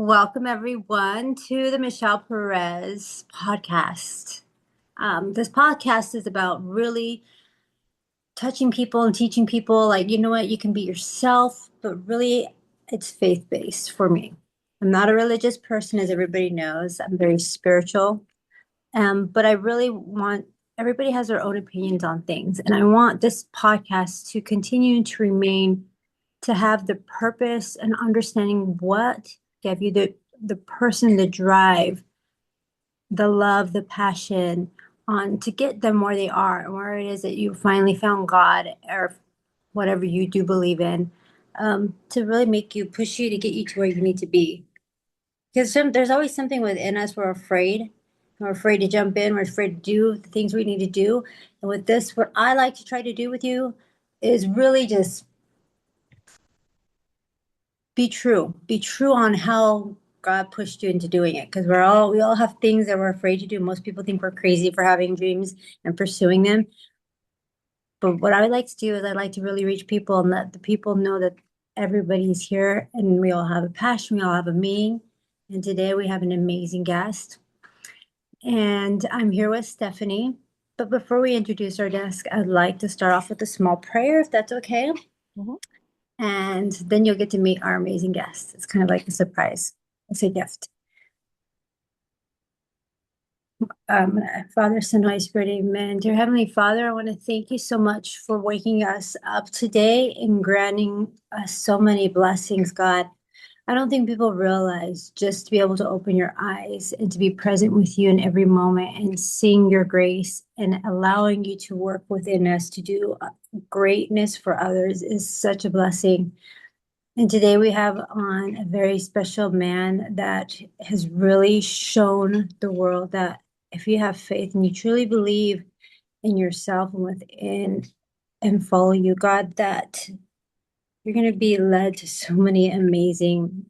Welcome, everyone, to the Michele Perez Podcast. This podcast is about really touching people and teaching people, like, you know what, you can be yourself, but really it's faith-based for me. I'm not a religious person, as everybody knows. I'm very spiritual. But I really want everybody has their own opinions on things. And I want this podcast to continue to remain to have the purpose and understanding what gave you the person, the drive, the love, the passion on to get them where they are and where it is that you finally found God or whatever you do believe in, to really make you push you to get you to where you need to be. Because there's always something within us we're afraid. We're afraid to jump in. We're afraid to do the things we need to do. And with this, what I like to try to do with you is really just be true. Be true on how God pushed you into doing it. Because we all have things that we're afraid to do. Most people think we're crazy for having dreams and pursuing them. But what I like to do is I like to really reach people and let the people know that everybody's here and we all have a passion. We all have a meaning. And today we have an amazing guest. And I'm here with Stephanie. But before we introduce our guest, I'd like to start off with a small prayer, if that's okay. Mhm. And then you'll get to meet our amazing guest. It's kind of like a surprise. It's a gift. Father, Son, Holy Spirit, amen. Dear Heavenly Father, I want to thank you so much for waking us up today and granting us so many blessings, God. I don't think people realize just to be able to open your eyes and to be present with you in every moment and seeing your grace and allowing you to work within us to do greatness for others is such a blessing. And today we have on a very special man that has really shown the world that if you have faith and you truly believe in yourself and within and follow you, God, that you're going to be led to so many amazing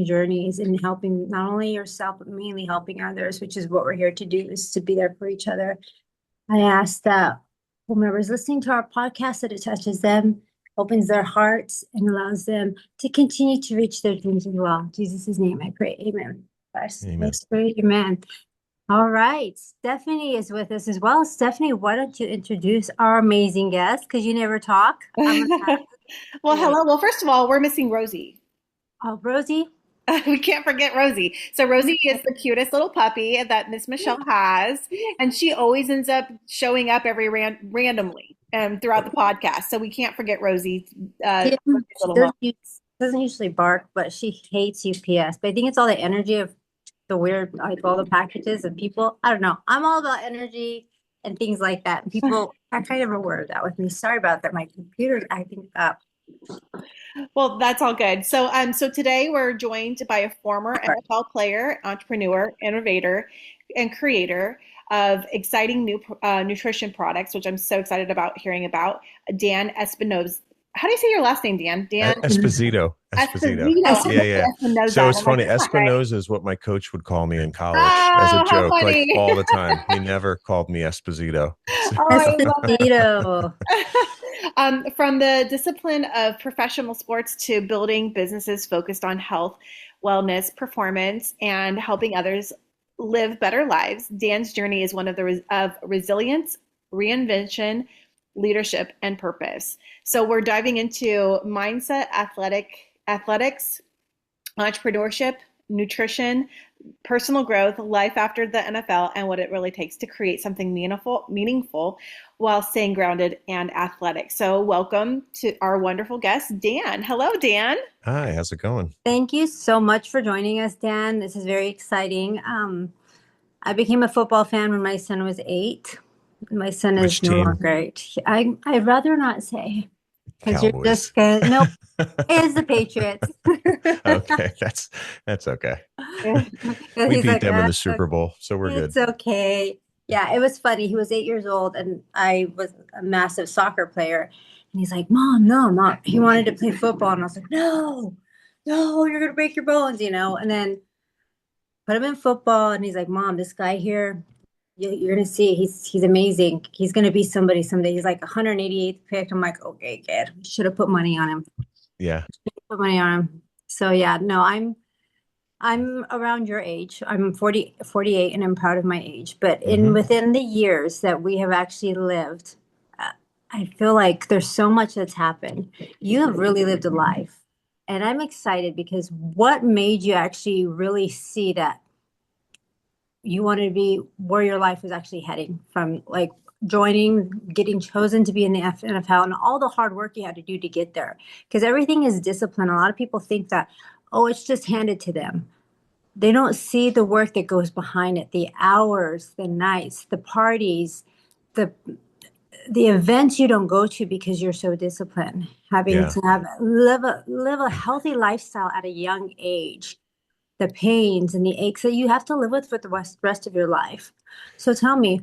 journeys in helping not only yourself, but mainly helping others, which is what we're here to do, is to be there for each other. I ask that whomever's listening to our podcast, that it touches them, opens their hearts, and allows them to continue to reach their dreams as well. In Jesus' name I pray. Amen. Amen. Amen. All right. Stephanie is with us as well. Stephanie, why don't you introduce our amazing guest? Because you never talk. Well, hello. Well, first of all, we're missing Rosie. Oh, Rosie. We can't forget Rosie. So Rosie is the cutest little puppy that Miss Michele has, and she always ends up showing up randomly throughout the podcast. So we can't forget Rosie. She doesn't usually bark, but she hates UPS. But I think it's all the energy of the weird, like all the packages and people. I don't know. I'm all about energy and things like that. People are kind of aware of that with me. Sorry about that. My computer's acting up. Well, that's all good. So, so today we're joined by a former NFL player, entrepreneur, innovator, and creator of exciting new nutrition products, which I'm so excited about hearing about. Dan Espinosa. How do you say your last name, Dan? Dan Esposito. Esposito. Yeah. Espinosa. So it's funny. Like, Espinosa is what my coach would call me in college as a joke, like all the time. He never called me Esposito. Esposito. From the discipline of professional sports to building businesses focused on health, wellness, performance, and helping others live better lives, Dan's journey is one of resilience, reinvention, leadership, and purpose. So we're diving into mindset, athletics, entrepreneurship, nutrition, personal growth, life after the NFL, and what it really takes to create something meaningful while staying grounded and athletic. So welcome to our wonderful guest, Dan. Hello, Dan. Hi, how's it going? Thank you so much for joining us, Dan. This is very exciting. I became a football fan when my son was 8. My son is no longer 8. I'd rather not say. Because you're just gonna, nope, it's the Patriots. Okay, that's okay. We beat them in the Super Bowl, so we're good. It's okay. Yeah, it was funny. He was 8 years old, and I was a massive soccer player. And he's like, "Mom, no, Mom." He wanted to play football, and I was like, "No, you're gonna break your bones," And then put him in football, and he's like, "Mom, this guy here, you're gonna see, he's amazing. He's gonna be somebody someday." He's like 188th pick. I'm like, "Okay, kid, should have put money on him." Yeah, put money on him. So yeah, no, I'm I'm around your age. I'm 48, and I'm proud of my age. But in Hmm. within the years that we have actually lived, uh, I feel like there's so much that's happened. You have really lived a life. And I'm excited because what made you actually really see that you wanted to be where your life was actually heading from, like joining, getting chosen to be in the NFL, and all the hard work you had to do to get there? Because everything is discipline. A lot of people think that, oh, it's just handed to them. They don't see the work that goes behind it, the hours, the nights, the parties, the the events you don't go to because you're so disciplined, having Yeah. to have live a healthy lifestyle at a young age, the pains and the aches that you have to live with for the rest of your life. So tell me,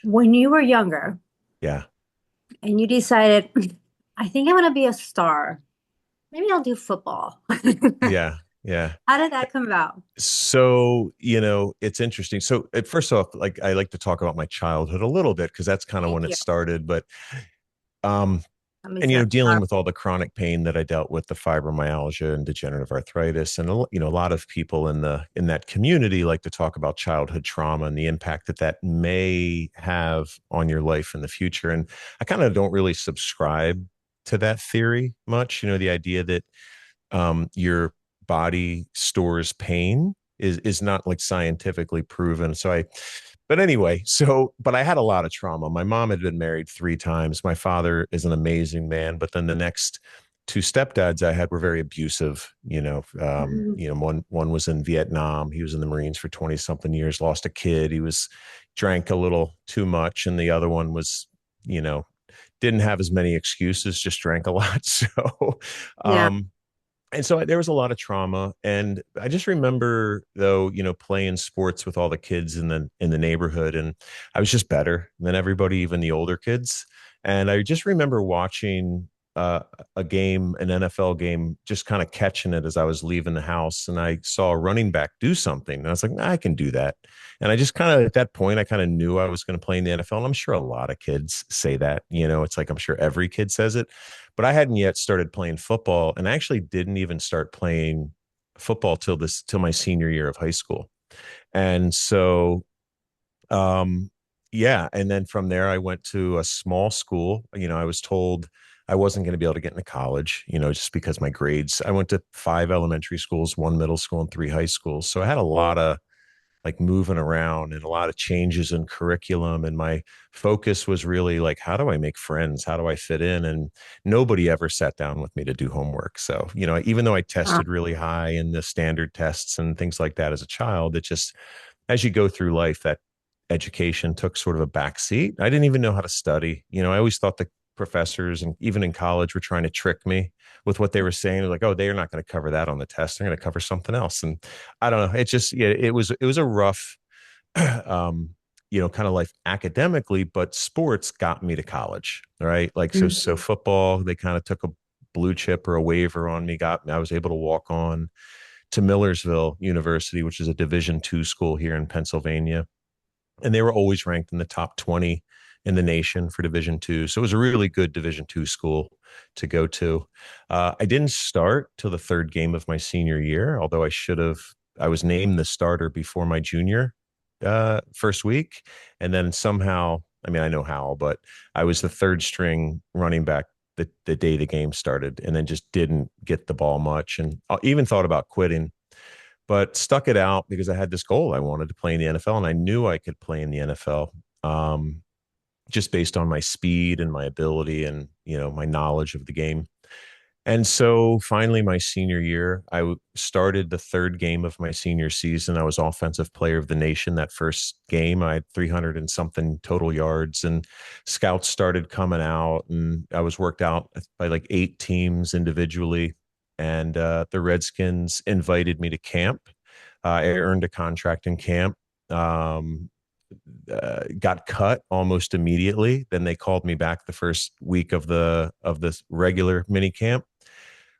when you were younger Yeah. and you decided, I think I want to be a star, maybe I'll do football. Yeah. Yeah. How did that come about? So, it's interesting. So, first off, like I like to talk about my childhood a little bit because that's kind of Thank when it you. started. But um, Let me and set. dealing with all the chronic pain that I dealt with, the fibromyalgia and degenerative arthritis, and a lot of people in that community like to talk about childhood trauma and the impact that that may have on your life in the future. And I kind of don't really subscribe to that theory much. The idea that your body stores pain is not like scientifically proven. But anyway, but I had a lot of trauma. My mom had been married 3 times. My father is an amazing man, but then the next two stepdads I had were very abusive. One was in Vietnam. He was in the Marines for 20 something years, lost a kid. He was drank a little too much. And the other one was, you know, didn't have as many excuses, just drank a lot. Yeah. Um, and so there was a lot of trauma. And I just remember though, playing sports with all the kids in the neighborhood, and I was just better than everybody, even the older kids. And I just remember watching a game, an NFL game, just kind of catching it as I was leaving the house, and I saw a running back do something, and I was like, nah, I can do that. And I just kind of, at that point, I kind of knew I was going to play in the NFL. And I'm sure a lot of kids say that, it's like, I'm sure every kid says it, but I hadn't yet started playing football, and I actually didn't even start playing football till my senior year of high school. And so, yeah, and then from there I went to a small school. I was told I wasn't going to be able to get into college, just because my grades. I went to 5 elementary schools, 1 middle school, and 3 high schools. So I had a lot of like moving around and a lot of changes in curriculum. And my focus was really like, how do I make friends? How do I fit in? And nobody ever sat down with me to do homework. So, even though I Uh, tested really high in the standard tests and things like that as a child, it just, as you go through life, that education took sort of a backseat. I didn't even know how to study. I always thought the professors, and even in college, were trying to trick me with what they were saying. They're like, oh, they're not going to cover that on the test. They're going to cover something else. And I don't know. It just, yeah, it was a rough, um, kind of life academically, but sports got me to college. Right. Like, so mhm. football, they kind of took a blue chip or a waiver on me, I was able to walk on to Millersville University, which is a Division II school here in Pennsylvania. And they were always ranked in the top 20 in the nation for Division II. So it was a really good Division II school to go to. I didn't start till the third game of my senior year, although I should have. I was named the starter before my junior first week. And then somehow, I mean, I know how, but I was the third string running back the day the game started, and then just didn't get the ball much. And I even thought about quitting, but stuck it out because I had this goal. I wanted to play in the NFL, and I knew I could play in the NFL, just based on my speed and my ability and, my knowledge of the game. And so finally, my senior year, started the third game of my senior season. I was offensive player of the nation that first game. I had 300 and something total yards, and scouts started coming out, and I was worked out by like 8 teams individually. And the Redskins invited me to camp. I earned a contract in camp. Um, got cut almost immediately. Then they called me back the first week of this regular mini camp.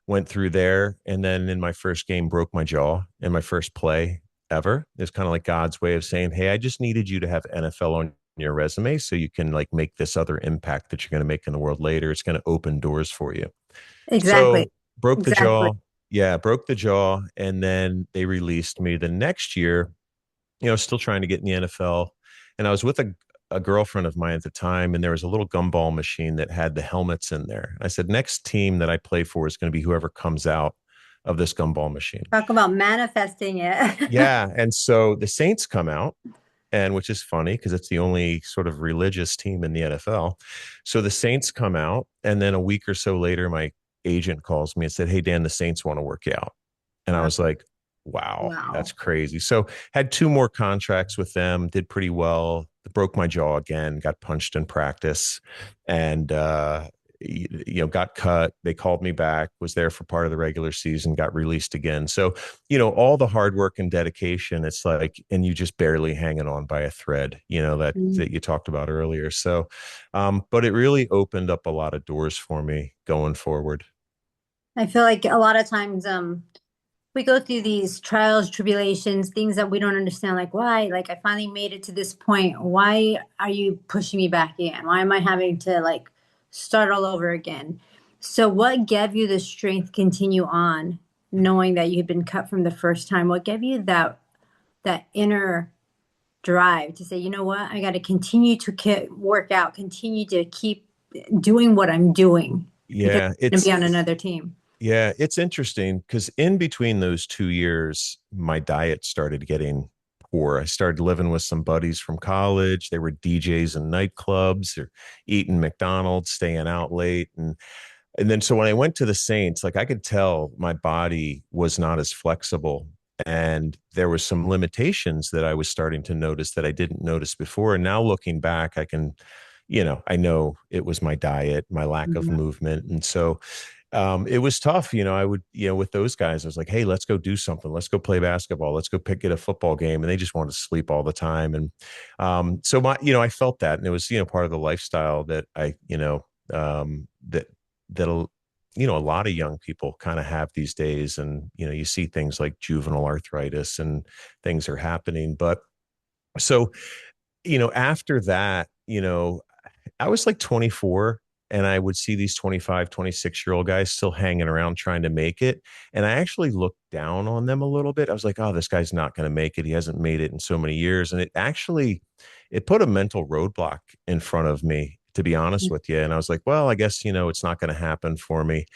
Went through there, and then in my first game broke my jaw in my first play ever. It's kind of like God's way of saying, "Hey, I just needed you to have NFL on your resume so you can like make this other impact that you're going to make in the world later. It's going to open doors for you." Exactly. So broke the Exactly. jaw. Yeah, broke the jaw, and then they released me the next year. Still trying to get in the NFL, and I was with a girlfriend of mine at the time, and there was a little gumball machine that had the helmets in there. I said, next team that I play for is going to be whoever comes out of this gumball machine. Talk about manifesting it. Yeah, and so the Saints come out, and which is funny because it's the only sort of religious team in the NFL. So the Saints come out, and then a week or so later, my agent calls me and said, "Hey Dan, the Saints want to work you out." And I Wow. was like, "Wow, Wow. that's crazy." So had two more contracts with them, did pretty well. Broke my jaw again, got punched in practice, and got cut. They called me back, was there for part of the regular season, got released again. So, all the hard work and dedication, it's like, and you just barely hanging on by a thread, that you talked about earlier. So, but it really opened up a lot of doors for me going forward. I feel like a lot of times we go through these trials, tribulations, things that we don't understand, like why, like I finally made it to this point. Why are you pushing me back in? Why am I having to like start all over again? So what gave you the strength to continue on, knowing that you had been cut from the first time? What gave you that inner drive to say, you know what, I got to continue to work out, continue to keep doing what I'm doing because Yeah, I'm going to be on another team. yeah, it's interesting because in between those 2 years, my diet started getting poor. I started living with some buddies from college. They were DJs in nightclubs or eating McDonald's, staying out late. And then so when I went to the Saints, like I could tell my body was not as flexible. And there was some limitations that I was starting to notice that I didn't notice before. And now looking back, I know it was my diet, my lack of Mhm. movement. And so it was tough. I would, with those guys, I was like, hey, let's go do something. Let's go play basketball. Let's go get a football game. And they just wanted to sleep all the time. And so I felt that. And it was, part of the lifestyle that that a lot of young people kind of have these days. And, you see things like juvenile arthritis and things are happening. But so, after that, I was like 24 and I would see these 25, 26-year-old guys still hanging around trying to make it. And I actually looked down on them a little bit. I was like, oh, this guy's not going to make it. He hasn't made it in so many years. And it put a mental roadblock in front of me, to be honest with you. And I was like, well, I guess, it's not going to happen for me.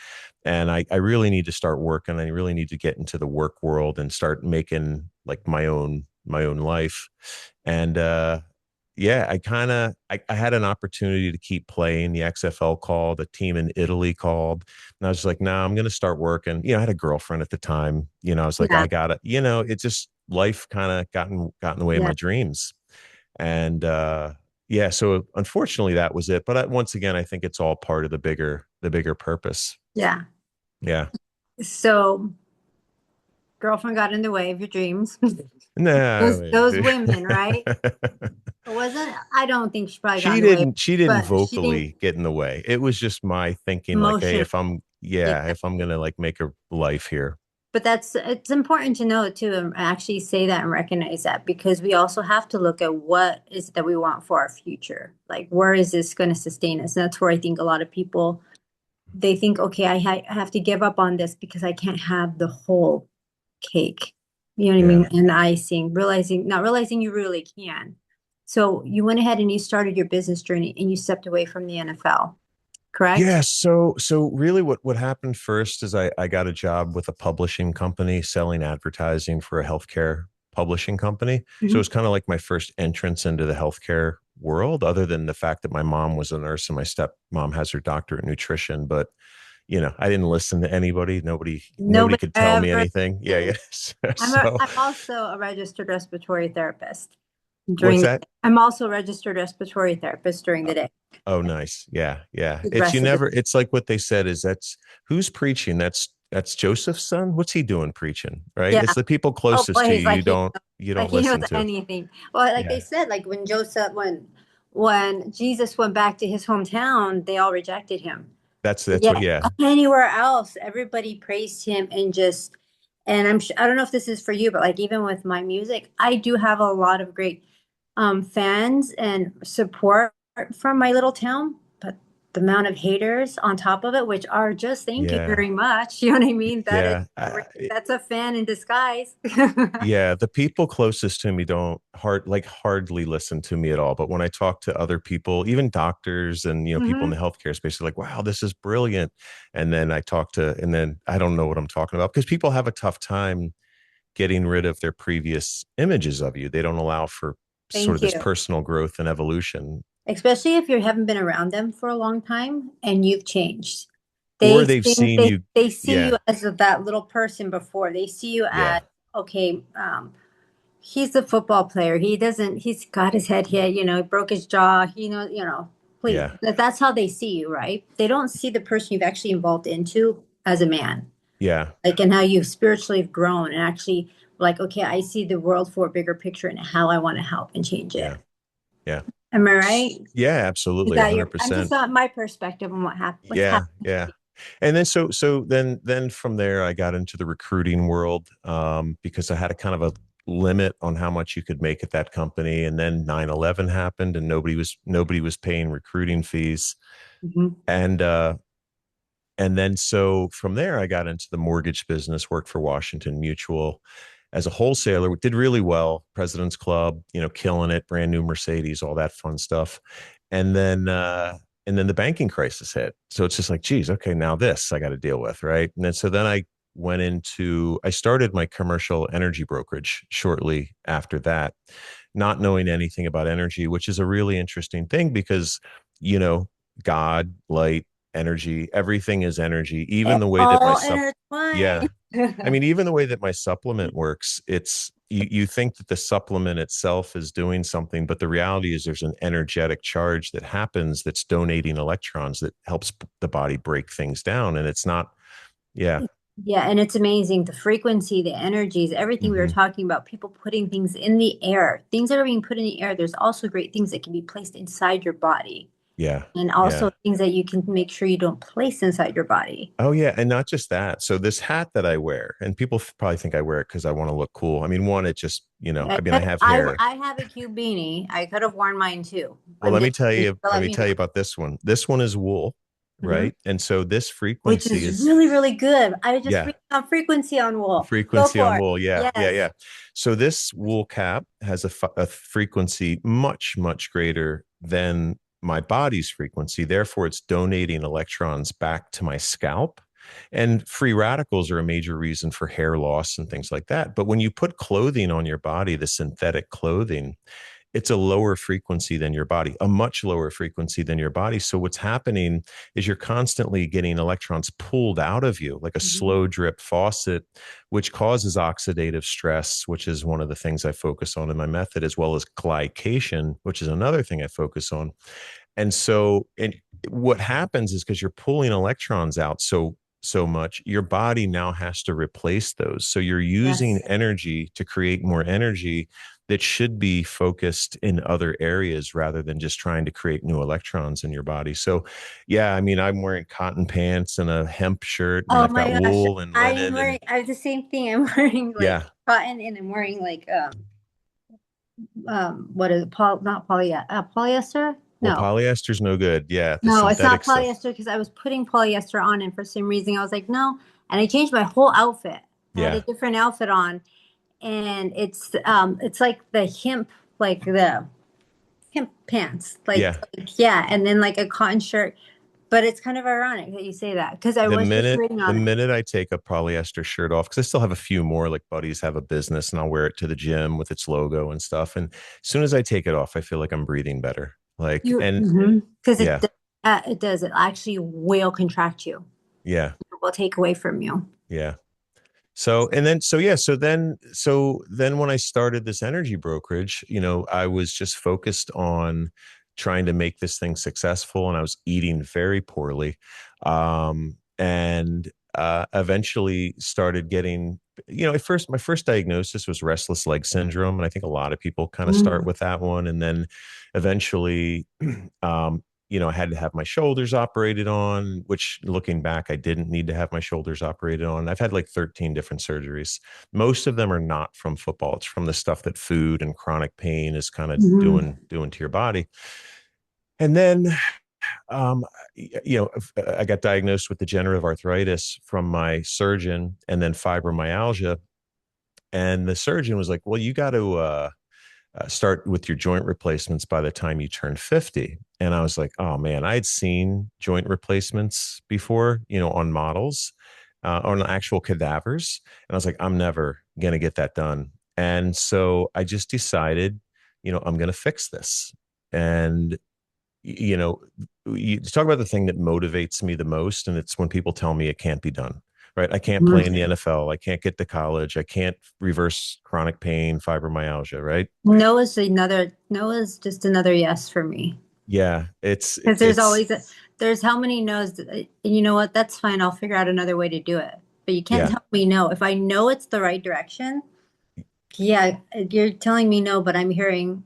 And I really need to start working. I really need to get into the work world and start making like my own life. And, yeah, I had an opportunity to keep playing. The XFL called, the team in Italy called, and I was like, nah, I'm gonna start working. I had a girlfriend at the time. I was like, Yeah. I gotta, it just life kind of got in the way of Yeah. my dreams. And yeah, so unfortunately that was it. But once again, I think it's all part of the bigger purpose. Yeah. Yeah. So girlfriend got in the way of your dreams. No. Those women, right? It wasn't, I don't think she probably got she in the way, didn't she didn't but she didn't vocally get in the way. It was just my thinking like, hey, emotion. if I'm Yeah. yeah, if I'm gonna like make a life here. But it's important to know too, and actually say that and recognize that because we also have to look at what is it that we want for our future. Like, where is this going to sustain us? And that's where I think a lot of people they think, okay, I have to give up on this because I can't have the whole cake. You know what I Yeah. mean? And icing, not realizing you really can. So you went ahead and you started your business journey and you stepped away from the NFL, correct? Yeah, so really what happened first is I got a job with a publishing company selling advertising for a healthcare publishing company. So it Mhm. was kind of like my first entrance into the healthcare world, other than the fact that my mom was a nurse and my stepmom has her doctorate in nutrition. But I didn't listen to anybody. Nobody Nobody could tell me ever anything. Yeah, did. yeah. So I'm also a registered respiratory therapist what's during the that? day. I'm also a registered respiratory therapist during the day. Oh, nice. Yeah, yeah. The It's you rest of the never. It's like what they said is that's who's preaching. That's Joseph's son. What's he doing preaching? Right. yeah. It's the people Oh closest boy, to he's you. You don't. You like don't he knows listen to. anything. Well, like they Yeah. said, like when Jesus went back to his hometown, they all rejected him. That's what. Yeah, Yeah. anywhere else, everybody praised him and I don't know if this is for you, but like even with my music, I do have a lot of great fans and support from my little town, but the amount of haters on top of it, which are just thank you Yeah. very much. You know what I mean? That is Yeah. that's a fan in disguise. Yeah, the people closest to me don't hardly listen to me at all. But when I talk to other people, even doctors and people in Hmm. the healthcare space, they're like, "Wow, this is brilliant." And then I don't know what I'm talking about because people have a tough time getting rid of their previous images of you. They don't allow for sort of Thank this you. personal growth and evolution, Especially if you haven't been around them for a long time and you've changed. or They they've think seen you. they see Yeah, you as that little person before. They see you as yeah, okay, he's a football player. He's got his head hit, he broke his jaw, please. yeah, That's how they see you, right? They don't see the person you've actually evolved into as a man. yeah, Like, and how you've spiritually have grown and actually like, okay, I see the world for a bigger picture and how I want to help and change yeah, it. yeah. Am I right? Yeah, Is absolutely, that I'm just 100%. on my perspective on what's Yeah, happening. yeah. And then then from there I got into the recruiting world because I had a kind of a limit on how much you could make at that company. And then 9/11 happened and nobody was paying recruiting fees. Mhm. And and then so from there I got into the mortgage business, worked for Washington Mutual as a wholesaler, did really well, President's Club, killing it, brand new Mercedes, all that fun stuff. And then the banking crisis hit. So it's just like, geez, okay, now this I got to deal with, right? And then I started my commercial energy brokerage shortly after that, not knowing anything about energy, which is a really interesting thing because, you know, God, light, energy, everything is energy, even It's the way that all intertwined. yeah, I mean, even the way that my supplement works, it's you think that the supplement itself is doing something, but the reality is there's an energetic charge that happens that's donating electrons that helps the body break things down. And it's not, yeah. Yeah, and it's amazing the frequency, the energies, everything we were Hmm. talking about, people putting things in the air, things that are being put in the air. There's also great things that can be placed inside your body, Yeah. and Yeah. also things that you can make sure you don't place inside your body. Oh yeah, and not just that. So this hat that I wear, and people probably think I wear it because I want to look cool. I mean, one, it just, I mean, I have hair. I have a cute beanie. I could have worn mine too. Well, I'm let me just tell you you, let let me me tell know. you about this one. This one is wool, Mhm. right? And so this Which frequency is is, really, really good. I just yeah, read on frequency on wool. Go frequency on for it. wool. Yeah, yeah, Yes. yeah. So this wool cap has a frequency much, much greater than my body's frequency. Therefore, it's donating electrons back to my scalp. And free radicals are a major reason for hair loss and things like that. But when you put clothing on your body, the synthetic clothing, it's a lower frequency than your body, a much lower frequency than your body. So what's happening is you're constantly getting electrons pulled out of you like a Mhm. slow drip faucet, which causes oxidative stress, which is one of the things I focus on in my method, as well as glycation, which is another thing I focus on. And what happens is because you're pulling electrons out so much, your body now has to replace those. So you're using Yes. energy to create more energy that should be focused in other areas rather than just trying to create new electrons in your body. So yeah, I mean, I'm wearing cotton pants and a hemp shirt, and then Oh I've got my gosh. wool and linen and I have the same thing. I'm wearing like yeah. cotton and I'm wearing like what is it? Not polyester? Well, No. polyester's no good. Yeah, the No, it's not synthetic stuff. polyester because I was putting polyester on and for some reason I was like, no. And I changed my whole outfit. I had a Yeah, different outfit on and it's like the like the hemp pants. yeah. Yeah, and then like a cotton shirt. But it's kind of ironic that you say that because I the was just minute reading the on it. minute I take a polyester shirt off, because I still have a few more, like buddies have a business and I'll wear it to the gym with its logo and stuff. And as soon as I take it off, I feel like I'm breathing better. Like, You and because yeah, it does it actually will contract you. yeah, It will take away from you. yeah. So, and then, so yeah, so then when I started this energy brokerage, I was just focused on trying to make this thing successful and I was eating very poorly. And eventually started getting, at first, my first diagnosis was restless leg syndrome. And I think a lot of people kind of start Mm. with that one. And then eventually, um, I had to have my shoulders operated on, which looking back, I didn't need to have my shoulders operated on. I've had like 13 different surgeries. Most of them are not from football. It's from the stuff that food and chronic pain is kind of Mhm. doing to your body. And then Um, I got diagnosed with degenerative arthritis from my surgeon and then fibromyalgia. And the surgeon was like, well, you got to start with your joint replacements by the time you turn 50. And I was like, oh man, I'd seen joint replacements before, on models, on actual cadavers. And I was like, I'm never going to get that done. And so I just decided, I'm going to fix this. And you know, you talk about the thing that motivates me the most, and it's when people tell me it can't be done. Right. I can't play in the NFL. I can't get to college. I can't reverse chronic pain, fibromyalgia. Right. No is just another yes for me. Yeah. Because there's how many no's, and you know what? That's fine. I'll figure out another way to do it. But you can't yeah. tell me no. If I know it's the right direction, yeah, you're telling me no, but I'm hearing,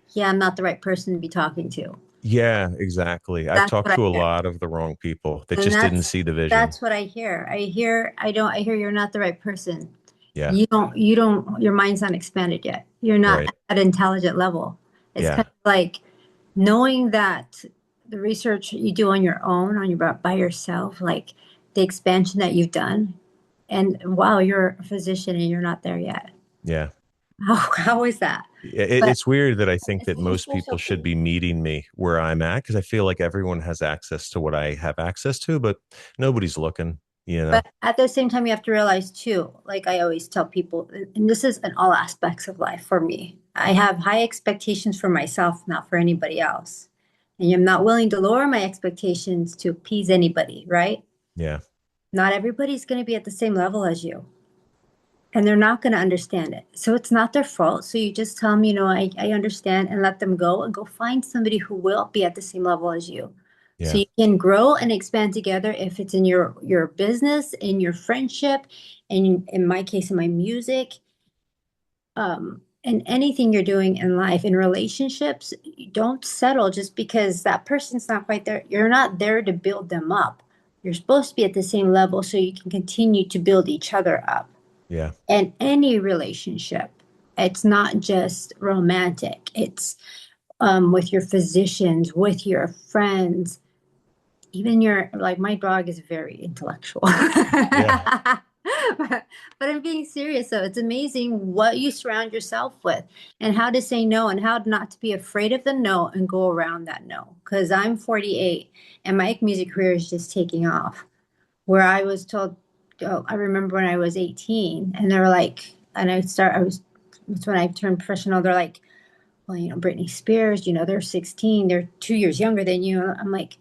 yeah, I'm not the right person to be talking to. Yeah, exactly. I've That's talked what I to a hear. lot of the wrong people that And just didn't see the vision. that's what I hear. I hear you're not the right person. Yeah. Your mind's not expanded yet. You're not Right. at an intelligent level. It's kind Yeah. of like knowing that the research you do on your own, by yourself, like the expansion that you've done, and wow, you're a physician and you're not there yet. Yeah. How is that? But It's weird that I think it's that a most special people should thing. be meeting me where I'm at because I feel like everyone has access to what I have access to, but nobody's looking. But at the same time, you have to realize too, like I always tell people, and this is in all aspects of life for me. I have high expectations for myself, not for anybody else. And I'm not willing to lower my expectations to appease anybody, right? Yeah. Not everybody's going to be at the same level as you, and they're not going to understand it. So it's not their fault. So you just tell them, I understand, and let them go and go find somebody who will be at the same level as you. So Yeah. you can grow and expand together if it's in your business, in your friendship, and in my case, in my music, and anything you're doing in life, in relationships, you don't settle just because that person's not quite there. You're not there to build them up. You're supposed to be at the same level so you can continue to build each other up. Yeah. And any relationship, it's not just romantic. It's with your physicians, with your friends, even like my dog is very intellectual. Yeah. But I'm being serious though. It's amazing what you surround yourself with and how to say no and how not to be afraid of the no and go around that no. Because I'm 48 and my music career is just taking off. Where I was told, oh, I remember when I was 18 and they were like, that's when I turned professional. They're like, well, Britney Spears, they're 16, they're 2 years younger than you. I'm like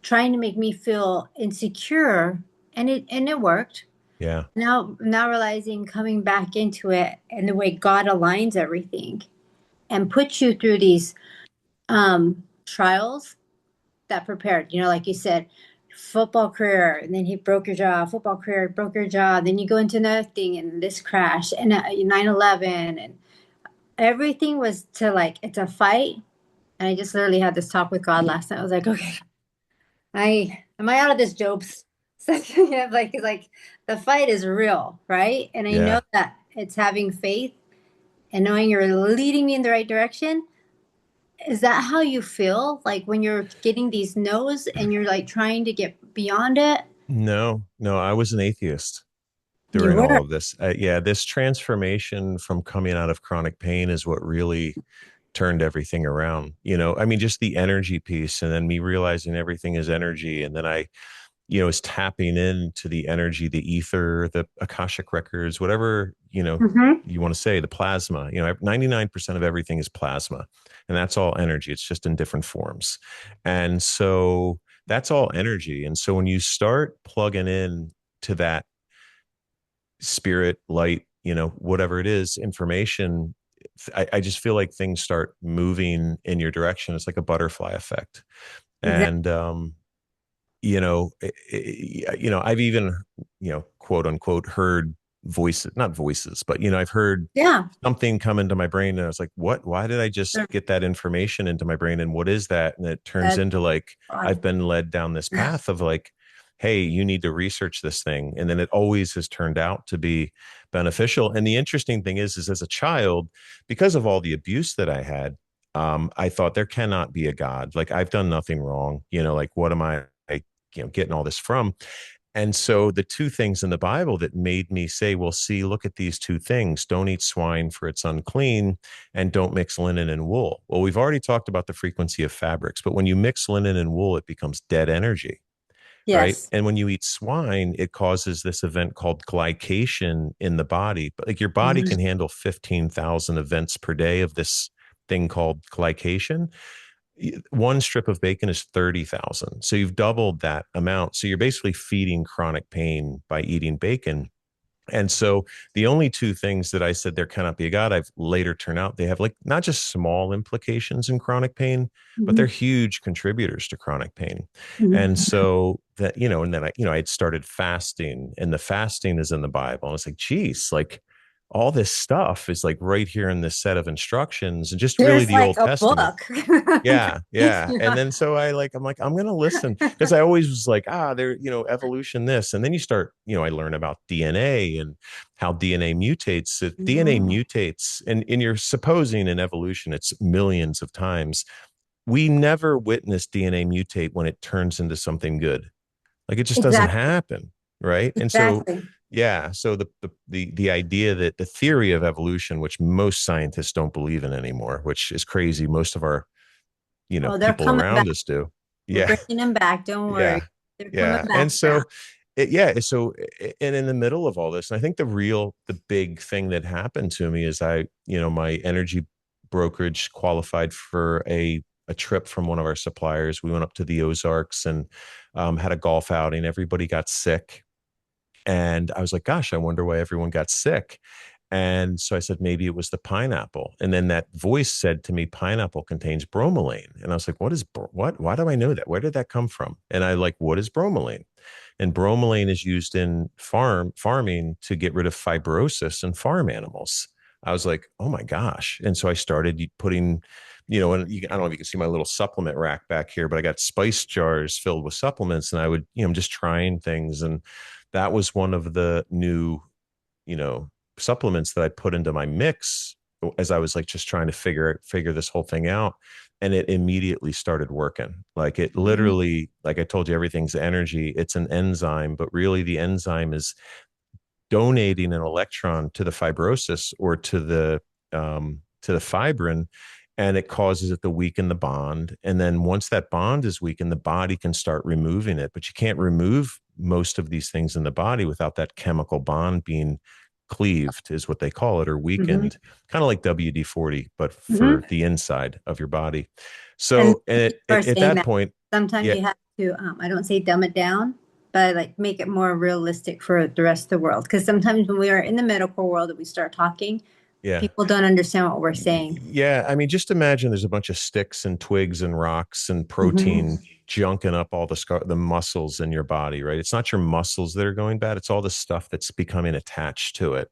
trying to make me feel insecure, and it worked. Yeah. Now realizing coming back into it and the way God aligns everything and puts you through these trials that prepared, like you said, football career, and then he broke your jaw, football career, broke your jaw, then you go into another thing and this crash and 9/11 and everything was to like it's a fight. And I just literally had this talk with God last night. I was like, okay, am I out of this Job's section yet? Like the fight is real, right? And I know Yeah. that it's having faith and knowing you're leading me in the right direction. Is that how you feel? Like when you're getting these no's and you're like trying to get beyond it? No, no, I was an atheist You during were. all of this. Yeah, this transformation from coming out of chronic pain is what really turned everything around. I mean, just the energy piece, and then me realizing everything is energy. And then is tapping into the energy, the ether, the Akashic records, whatever, Mm-hmm. you want to say, the plasma. 99% of everything is plasma, and that's all energy. It's just in different forms. And so that's all energy. And so when you start plugging in to that spirit, light, whatever it is, information, I just feel like things start moving in your direction. It's like a butterfly effect. Exactly. And, I've even, quote unquote, heard voices, not voices, but, I've heard Yeah. something come into my brain and I was like, what, why did I just get that information into my brain? And what is that? And it turns That's into like, I've odd. been led down this path of like, hey, you need to research this thing. And then it always has turned out to be beneficial. And the interesting thing is as a child, because of all the abuse that I had, I thought there cannot be a God. Like I've done nothing wrong. Like what am getting all this from? And so the two things in the Bible that made me say, well, see, look at these two things. Don't eat swine for it's unclean, and don't mix linen and wool. Well, we've already talked about the frequency of fabrics, but when you mix linen and wool, it becomes dead energy, right? Yes. And when you eat swine, it causes this event called glycation in the body. But like your body Mhm. can handle 15,000 events per day of this thing called glycation. One strip of bacon is 30,000. So you've doubled that amount. So you're basically feeding chronic pain by eating bacon. And so the only two things that I said there cannot be a God, I've later turned out they have like not just small implications in chronic pain, but they're Mhm. huge contributors to chronic pain. And Mhm. so that, and then I had started fasting, and the fasting is in the Bible. And it's like, geez, like all this stuff is like right here in this set of instructions, and just really There's the like Old a Testament. book. Yeah, yeah. And Yeah. then so I'm like, I'm gonna listen, because I always was like, there, evolution this. And then you start, I learn about DNA and how DNA mutates. If DNA Mhm. mutates, and you're supposing in evolution it's millions of times. We never witness DNA mutate when it turns into something good. Like it just doesn't Exactly. happen, right? And so Exactly. yeah, so the idea that the theory of evolution, which most scientists don't believe in anymore, which is crazy. Most of our Oh, they're people coming back. around us do. We're Yeah, bringing them back. Don't worry. yeah, They're coming yeah. back And now. so and in the middle of all this, and I think the big thing that happened to me is my energy brokerage qualified for a trip from one of our suppliers. We went up to the Ozarks and had a golf outing. Everybody got sick, and I was like, gosh, I wonder why everyone got sick. And so I said, maybe it was the pineapple. And then that voice said to me, pineapple contains bromelain. And I was like, what? Why do I know that? Where did that come from? And I like, what is bromelain? And bromelain is used in farming to get rid of fibrosis in farm animals. I was like, oh my gosh. And so I started putting, and I don't know if you can see my little supplement rack back here, but I got spice jars filled with supplements, and I would, just trying things. And that was one of the new, you know, supplements that I put into my mix as I was like just trying to figure this whole thing out. And it immediately started working. Like it Mhm. literally, like I told you, everything's energy. It's an enzyme, but really the enzyme is donating an electron to the fibrosis or to the fibrin, and it causes it to weaken the bond. And then once that bond is weakened, the body can start removing it. But you can't remove most of these things in the body without that chemical bond being cleaved, is what they call it, or Mhm. weakened, kind of like WD-40, but Mhm. for the inside of your body. And So thank you for at saying that that. point, Sometimes yeah, you have to, I don't say dumb it down, but like make it more realistic for the rest of the world. Because sometimes when we are in the medical world and we start talking, yeah. people don't understand what we're saying. Yeah, I mean, just imagine there's a bunch of sticks and twigs and rocks and Mhm. protein junking up all the muscles in your body, right? It's not your muscles that are going bad, it's all the stuff that's becoming attached to it.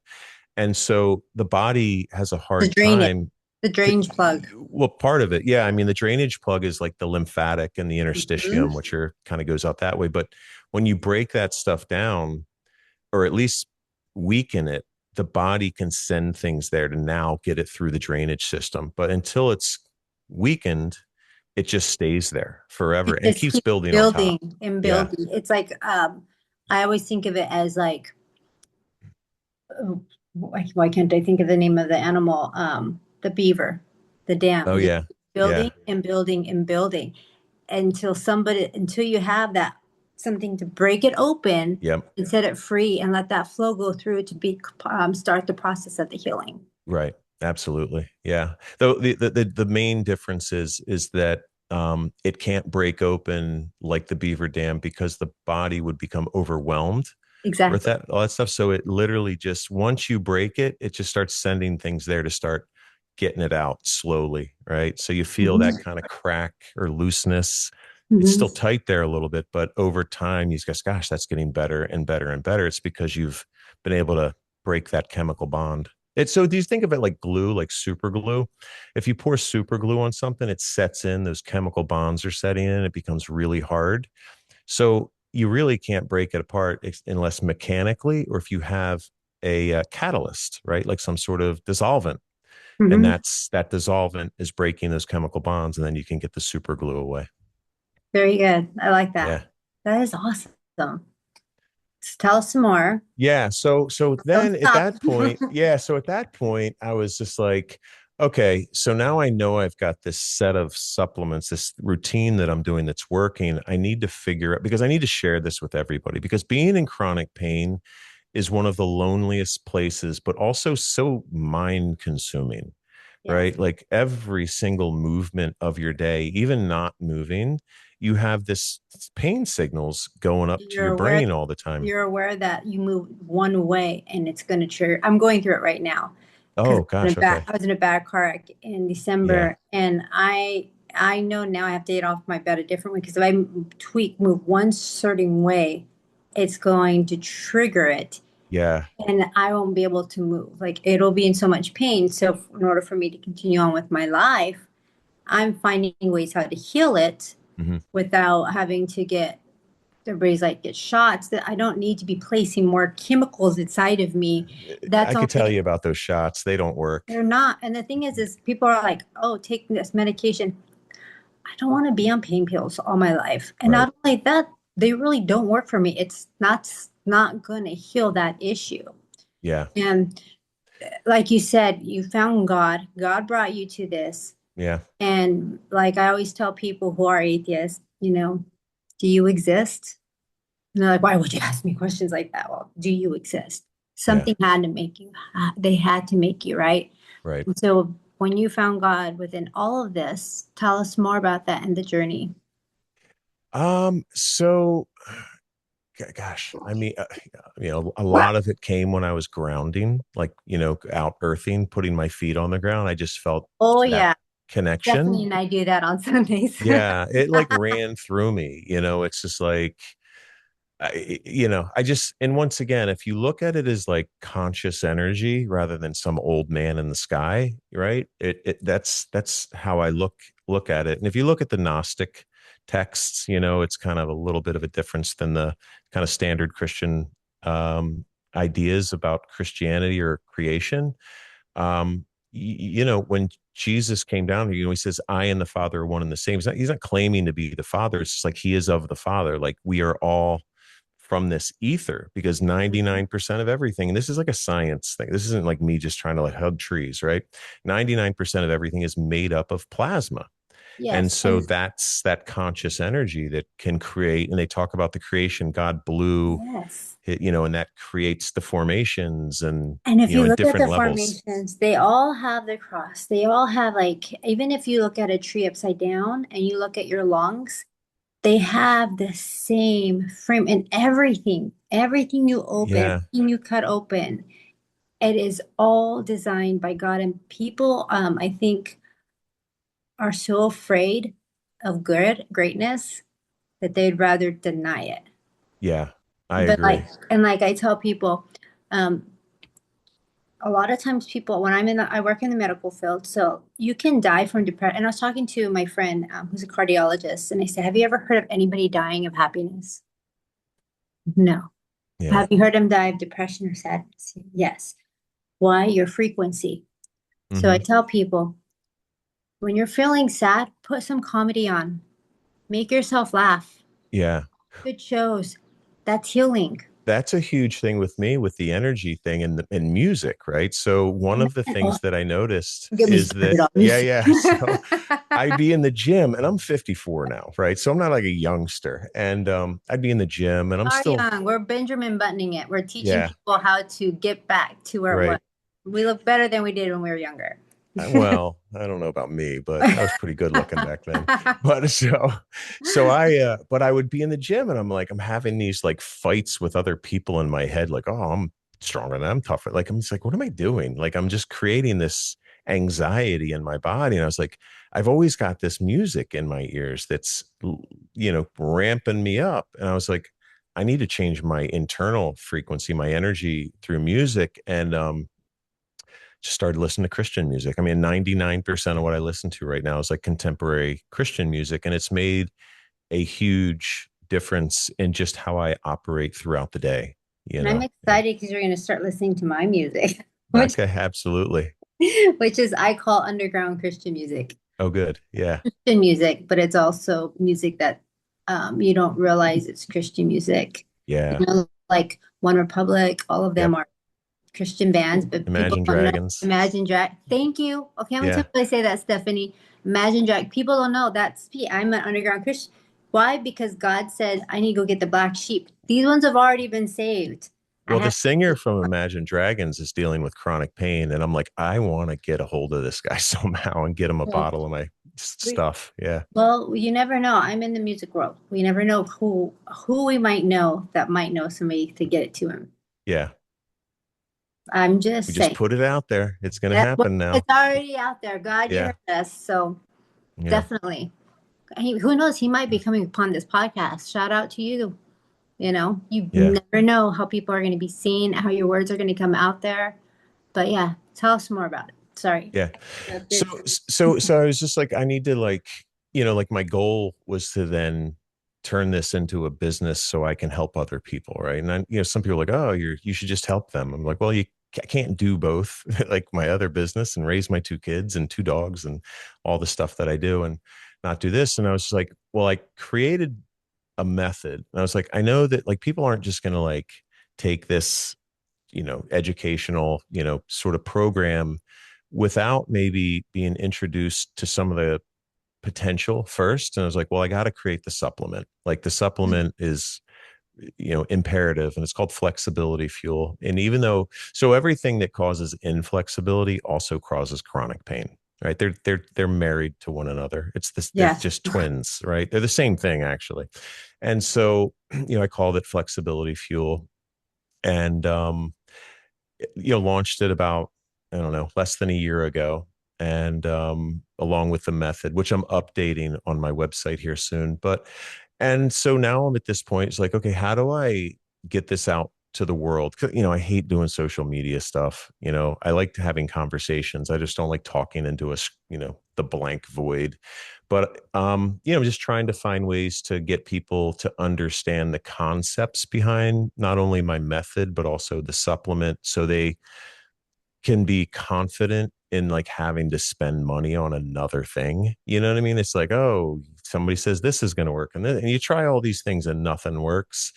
And so the body has a The hard drainage, time the to, drainage plug. well, part of it, yeah. I mean, the drainage plug is like the lymphatic and the Mhm. interstitium, which are kind of goes out that way. But when you break that stuff down, or at least weaken it, the body can send things there to now get it through the drainage system. But until it's weakened, it just stays there forever It and just keeps keeps building on top. building and Yeah. building. It's like I always think of it as like why can't I think of the name of the animal? The beaver, the dam. Oh, It just yeah. keeps Yeah. building and building and building until you have that something to break it open Yep. and set it free and let that flow go through to be start the process of the healing. Right. Absolutely. Yeah. Though the main difference is that it can't break open like the beaver dam, because the body would become overwhelmed with Exactly. that all that stuff. So it literally just, once you break it, it just starts sending things there to start getting it out slowly, right? So you feel that Mhm. kind of crack or looseness. It's Mhm. still tight there a little bit, but over time you just, gosh, that's getting better and better and better. It's because you've been able to break that chemical bond. It's so, do you think of it like glue, like super glue? If you pour super glue on something, it sets in, those chemical bonds are setting in, it becomes really hard. So you really can't break it apart unless mechanically, or if you have a catalyst, right? Like some sort of dissolvent. And Hmm. that dissolvent is breaking those chemical bonds, and then you can get the super glue away. Very good. I like that. Yeah. That is awesome. Tell us some more. Yeah. So Don't then at stop. that point, so at that point, I was just like, okay, so now I know I've got this set of supplements, this routine that I'm doing that's working. I need to figure out, because I need to share this with everybody, because being in chronic pain is one of the loneliest places, but also so mind consuming, Yes. right? Like every single movement of your day, even not moving, you have this pain signals going up to You're your aware brain all the time. you're aware that you move one way and it's going to trigger. I'm going through it right now because Oh gosh, okay. I was in a bad car wreck in Yeah. December, and I know now I have to get off my bed a different way because if I move one certain way, it's going to trigger it, Yeah. and I won't be able to move. Like it'll be in so much pain. So in order for me to continue on with my life, I'm finding ways how to heal it Hmm. without having to get everybody's like get shots, that I don't need to be placing more chemicals inside of me. I That's could tell only you about those shots. They don't work. they're not. And the thing is people are like, oh, take this medication. I don't want to be on pain pills all my life. And Right. not only that, they really don't work for me. It's not going to heal that issue. Yeah. And like you said, you found God. God brought you to this. Yeah. And like I always tell people who are atheists, do you exist? And they're like, why would you ask me questions like that? Well, do you exist? Yeah. Something had to make you, they had to make you, right? Right. And so when you found God within all of this, tell us more about that and the journey. So gosh, I mean, a lot of it came when I was grounding, like, out earthing, putting my feet on the ground. I just felt Oh, that yeah. connection. Stephanie and I do that on Sundays. Yeah. It like ran through me, it's just like, I just, and once again, if you look at it as like conscious energy rather than some old man in the sky, right? That's how I look at it. And if you look at the Gnostic texts, it's kind of a little bit of a difference than the kind of standard Christian ideas about Christianity or creation. When Jesus came down here, he says, I and the Father are one and the same. He's not claiming to be the Father. It's just like he is of the Father. Like we are all from this ether, because 99% of everything, and this is like a science thing. This isn't like me just trying to like hug trees, right? 99% of everything is made up of plasma. And Yes. so that's that conscious energy that can create, and they talk about the creation, God blew Yes. it, and that creates the formations and, And if you in look at different the levels. formations, they all have the cross. They all have like, even if you look at a tree upside down and you look at your lungs, they have the same frame and everything you open, Yeah. everything you cut open, it is all designed by God. And people, I think, are so afraid of greatness that they'd rather deny it. Yeah. I But agree. like I tell people, um, a lot of times people, when I work in the medical field, so you can die from depression. And I was talking to my friend who's a cardiologist, and I said, have you ever heard of anybody dying of happiness? No. Yeah. Have you heard him die of depression or sadness? Yes. Why? Your frequency. So I Hmm. tell people, when you're feeling sad, put some comedy on. Make yourself laugh. Yeah. Good shows. That's healing. That's a huge thing with me, with the energy thing and music, right? So one Amen. of the Oh, things that I noticed get me is started that, on yeah, music. yeah. So I'd be in the gym, and I'm 54 now, right? So I'm not like a youngster. And I'd be in the gym and I'm Are still, young. We're Benjamin buttoning it. We're teaching yeah, people how to get back to where it was. right. We look better than we did when we were younger. Well, I don't know about me, but I was pretty good looking back then. But but I would be in the gym, and I'm having these like fights with other people in my head, like, oh, I'm stronger than I'm tougher. Like, I'm just like, what am I doing? Like, I'm just creating this anxiety in my body. And I was like, I've always got this music in my ears that's, ramping me up. And I was like, I need to change my internal frequency, my energy through music. And just started listening to Christian music. I mean, 99% of what I listen to right now is like contemporary Christian music. And it's made a huge difference in just how I operate throughout the day, And I'm And excited because you're going to start listening to my music, which okay, absolutely. which is I call underground Christian music. Oh, good. Yeah. Christian music, but it's also music that you don't realize it's Christian music. Yeah. You know, like One Republic, all of them Yep. are Christian bands, but people Imagine don't know. Dragons. Imagine Drag. Thank you. Okay, how many Yeah. times did I say that, Stephanie? Imagine Drag. People don't know that's me. I'm an underground Christian. Why? Because God said I need to go get the black sheep. These ones have already been saved. I Well, the have. singer from Imagine Dragons is dealing with chronic pain, and I'm like, I want to get a hold of this guy somehow and get him a bottle of my stuff. Yeah. Well, you never know. I'm in the music world. We never know who we might know that might know somebody to get it to him. Yeah. I'm just We just saying. put it out there. It's going to That's what happen it's now. already out there. God, you Yeah. heard us. So Yeah. definitely. Who knows? He might be coming upon this podcast. Shout out to you. You Yeah. never know how people are going to be seen, how your words are going to come out there. But yeah, tell us more about it. Sorry. Yeah. So I was just like, I need to like, like my goal was to then turn this into a business so I can help other people. Right. And then, some people are like, oh, you should just help them. I'm like, well, I can't do both, like my other business and raise my 2 kids and 2 dogs and all the stuff that I do and not do this. And I was just like, well, I created a method. And I was like, I know that like people aren't just going to like take this, educational, sort of program without maybe being introduced to some of the potential first. And I was like, well, I got to create the supplement. Like the supplement is, imperative, and it's called flexibility fuel. And even though, so everything that causes inflexibility also causes chronic pain, right? They're married to one another. They're Yes. just twins, right? They're the same thing actually. And so, I called it flexibility fuel, and launched it about, I don't know, less than a year ago. And along with the method, which I'm updating on my website here soon. And so now I'm at this point, it's like, okay, how do I get this out to the world? 'Cause, I hate doing social media stuff. I like having conversations. I just don't like talking into the blank void. But, I'm just trying to find ways to get people to understand the concepts behind not only my method, but also the supplement so they can be confident in like having to spend money on another thing. You know what I mean? It's like, oh, somebody says this is going to work. And you try all these things and nothing works.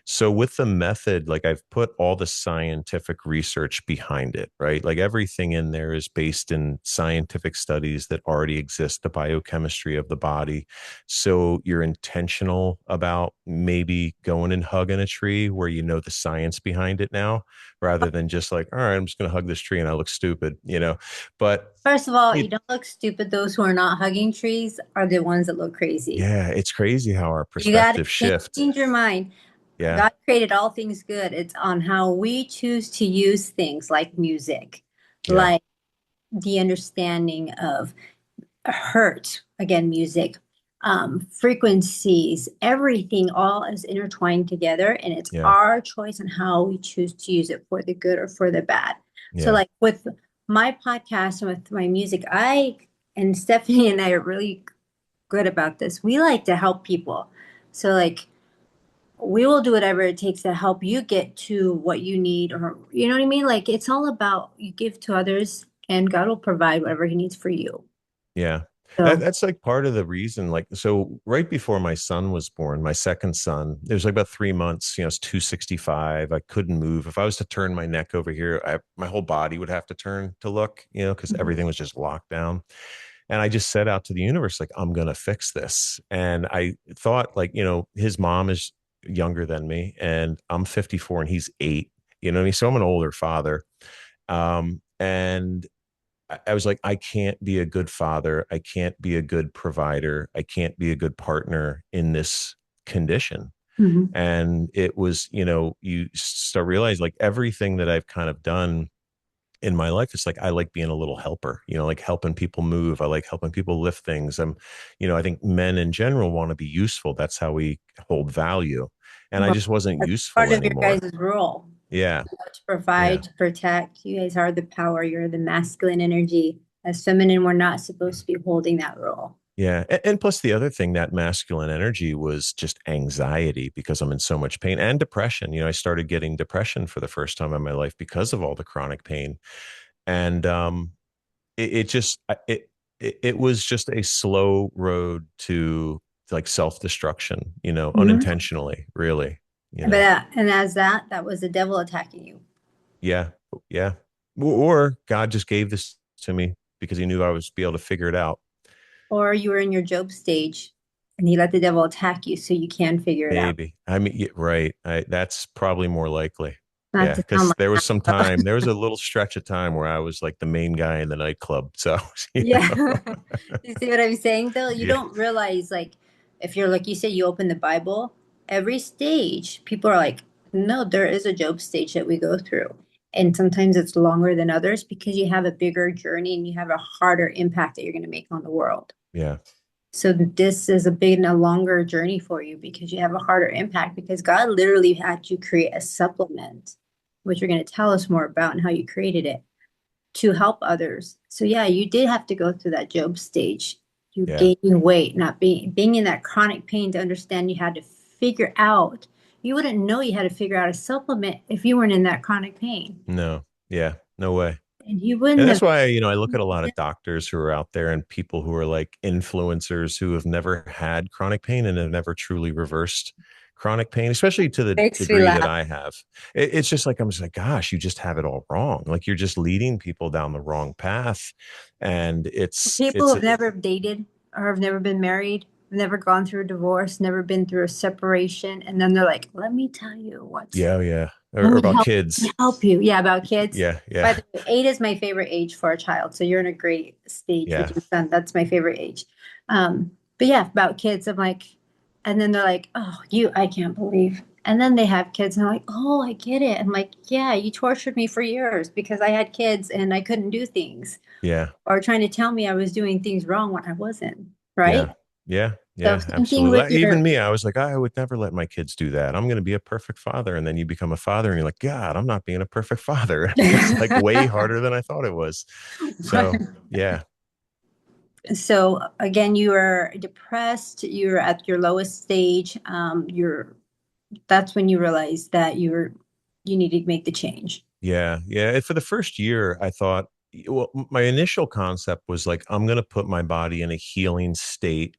So with the method, like I've put all the scientific research behind it, right? Like everything in there is based in scientific studies that already exist, the biochemistry of the body. So you're intentional about maybe going and hugging a tree where you know the science behind it now, rather than just like, all right, I'm just going to hug this tree and I look stupid, but First of all, you don't look stupid. Those who are not hugging trees are the ones that look crazy. yeah, it's crazy how our You got to perspective shift. change your mind. Yeah. God created all things good. It's on how we choose to use things like music, Yeah. like the understanding of hurt, again, music, frequencies, everything all is intertwined together. And it's Yeah. our choice on how we choose to use it for the good or for the bad. So Yeah. like with my podcast and with my music, and Stephanie and I are really good about this. We like to help people. So like we will do whatever it takes to help you get to what you need, or you know what I mean? Like it's all about you give to others and God will provide whatever he needs for you. Yeah. So That's like part of the reason, like, so right before my son was born, my second son, it was like about 3 months, it's 265. I couldn't move. If I was to turn my neck over here, my whole body would have to turn to look, because everything was just locked down. And I just set out to the universe, like, I'm going to fix this. And I thought like, his mom is younger than me and I'm 54 and he's 8, you know what I mean? So I'm an older father. And I was like, I can't be a good father. I can't be a good provider. I can't be a good partner in this condition. mhm. And it was, you start realizing like everything that I've kind of done in my life, it's like, I like being a little helper, like helping people move. I like helping people lift things. I think men in general want to be useful. That's how we hold value. And I Well, just wasn't that's useful part of your anymore. guys' role. Yeah. To provide, Yeah. to protect. You guys are the power. You're the masculine energy. As feminine, we're not supposed to be holding that role. Yeah. And plus the other thing, that masculine energy was just anxiety because I'm in so much pain and depression. I started getting depression for the first time in my life because of all the chronic pain. And it just it was just a slow road to like self-destruction, Mhm. unintentionally, really, you But know. and as that was the devil attacking you. Yeah, yeah. Or God just gave this to me because he knew I was be able to figure it out. Or you were in your Job stage and he let the devil attack you so you can figure it out. Maybe. I mean, yeah, right. That's probably more likely. Not Yeah, to sound because like there was that. some time, there was a little stretch of time where I was like the main guy in the nightclub. So, you Yeah. know, You see what I'm saying though? You yeah, don't realize like if you're like you said, you open the Bible, every stage, people are like, no, there is a Job stage that we go through. And sometimes it's longer than others because you have a bigger journey and you have a harder impact that you're going to make on the world. yeah, So this is a big and a longer journey for you because you have a harder impact because God literally had you create a supplement, which you're going to tell us more about and how you created it to help others. So yeah, you did have to go through that Job stage. You yeah. gaining weight, not being in that chronic pain to understand you had to figure out. You wouldn't know you had to figure out a supplement if you weren't in that chronic pain. No, yeah, no way. And you And wouldn't that's have. why, I look at a lot of doctors who are out there and people who are like influencers who have never had chronic pain and have never truly reversed chronic pain, especially to the Makes me degree that laugh. I have. It's just like, I'm just like, gosh, you just have it all wrong. Like you're just leading people down the wrong path. And People who've never dated or have never been married, never gone through a divorce, never been through a separation, and then they're like, "Let me tell you what's yeah, yeah. let Or me about me kids. help you." Yeah, about kids. Yeah, By yeah, the way, 8 is my favorite age for a child, so you're in a great stage with yeah, your son. That's my favorite age. But yeah, about kids, I'm like, and then they're like, "Oh, I can't believe." And then they have kids, and I'm like, "Oh, I get it." I'm like, "Yeah, you tortured me for years because I had kids and I couldn't do things." yeah, Or trying to tell me I was doing things wrong when I wasn't, yeah, right? yeah, So yeah, same thing with absolutely. your Even me, I was like, I would never let my kids do that. I'm going to be a perfect father. And then you become a father and you're like, God, I'm not being a perfect father. And it's like way harder than I thought it was. So, yeah, so again, you were depressed, you're at your lowest stage. You're that's when you realize that you need to make the change. yeah, yeah. And for the first year, I thought, well, my initial concept was like, I'm going to put my body in a healing state,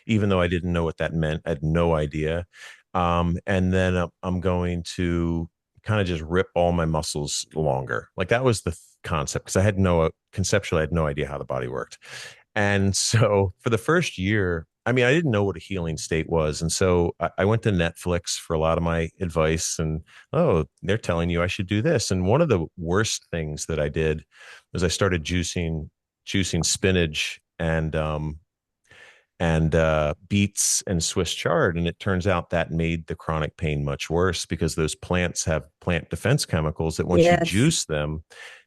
even though I didn't know what that meant. I had no idea. And then I'm going to kind of just rip all my muscles longer. Like that was the concept because I had no conceptually, I had no idea how the body worked. And so for the first year, I mean, I didn't know what a healing state was. And so I went to Netflix for a lot of my advice and, oh, they're telling you I should do this. And one of the worst things that I did was I started juicing spinach and beets and Swiss chard. And it turns out that made the chronic pain much worse because those plants have plant defense chemicals that once you Yes. juice them,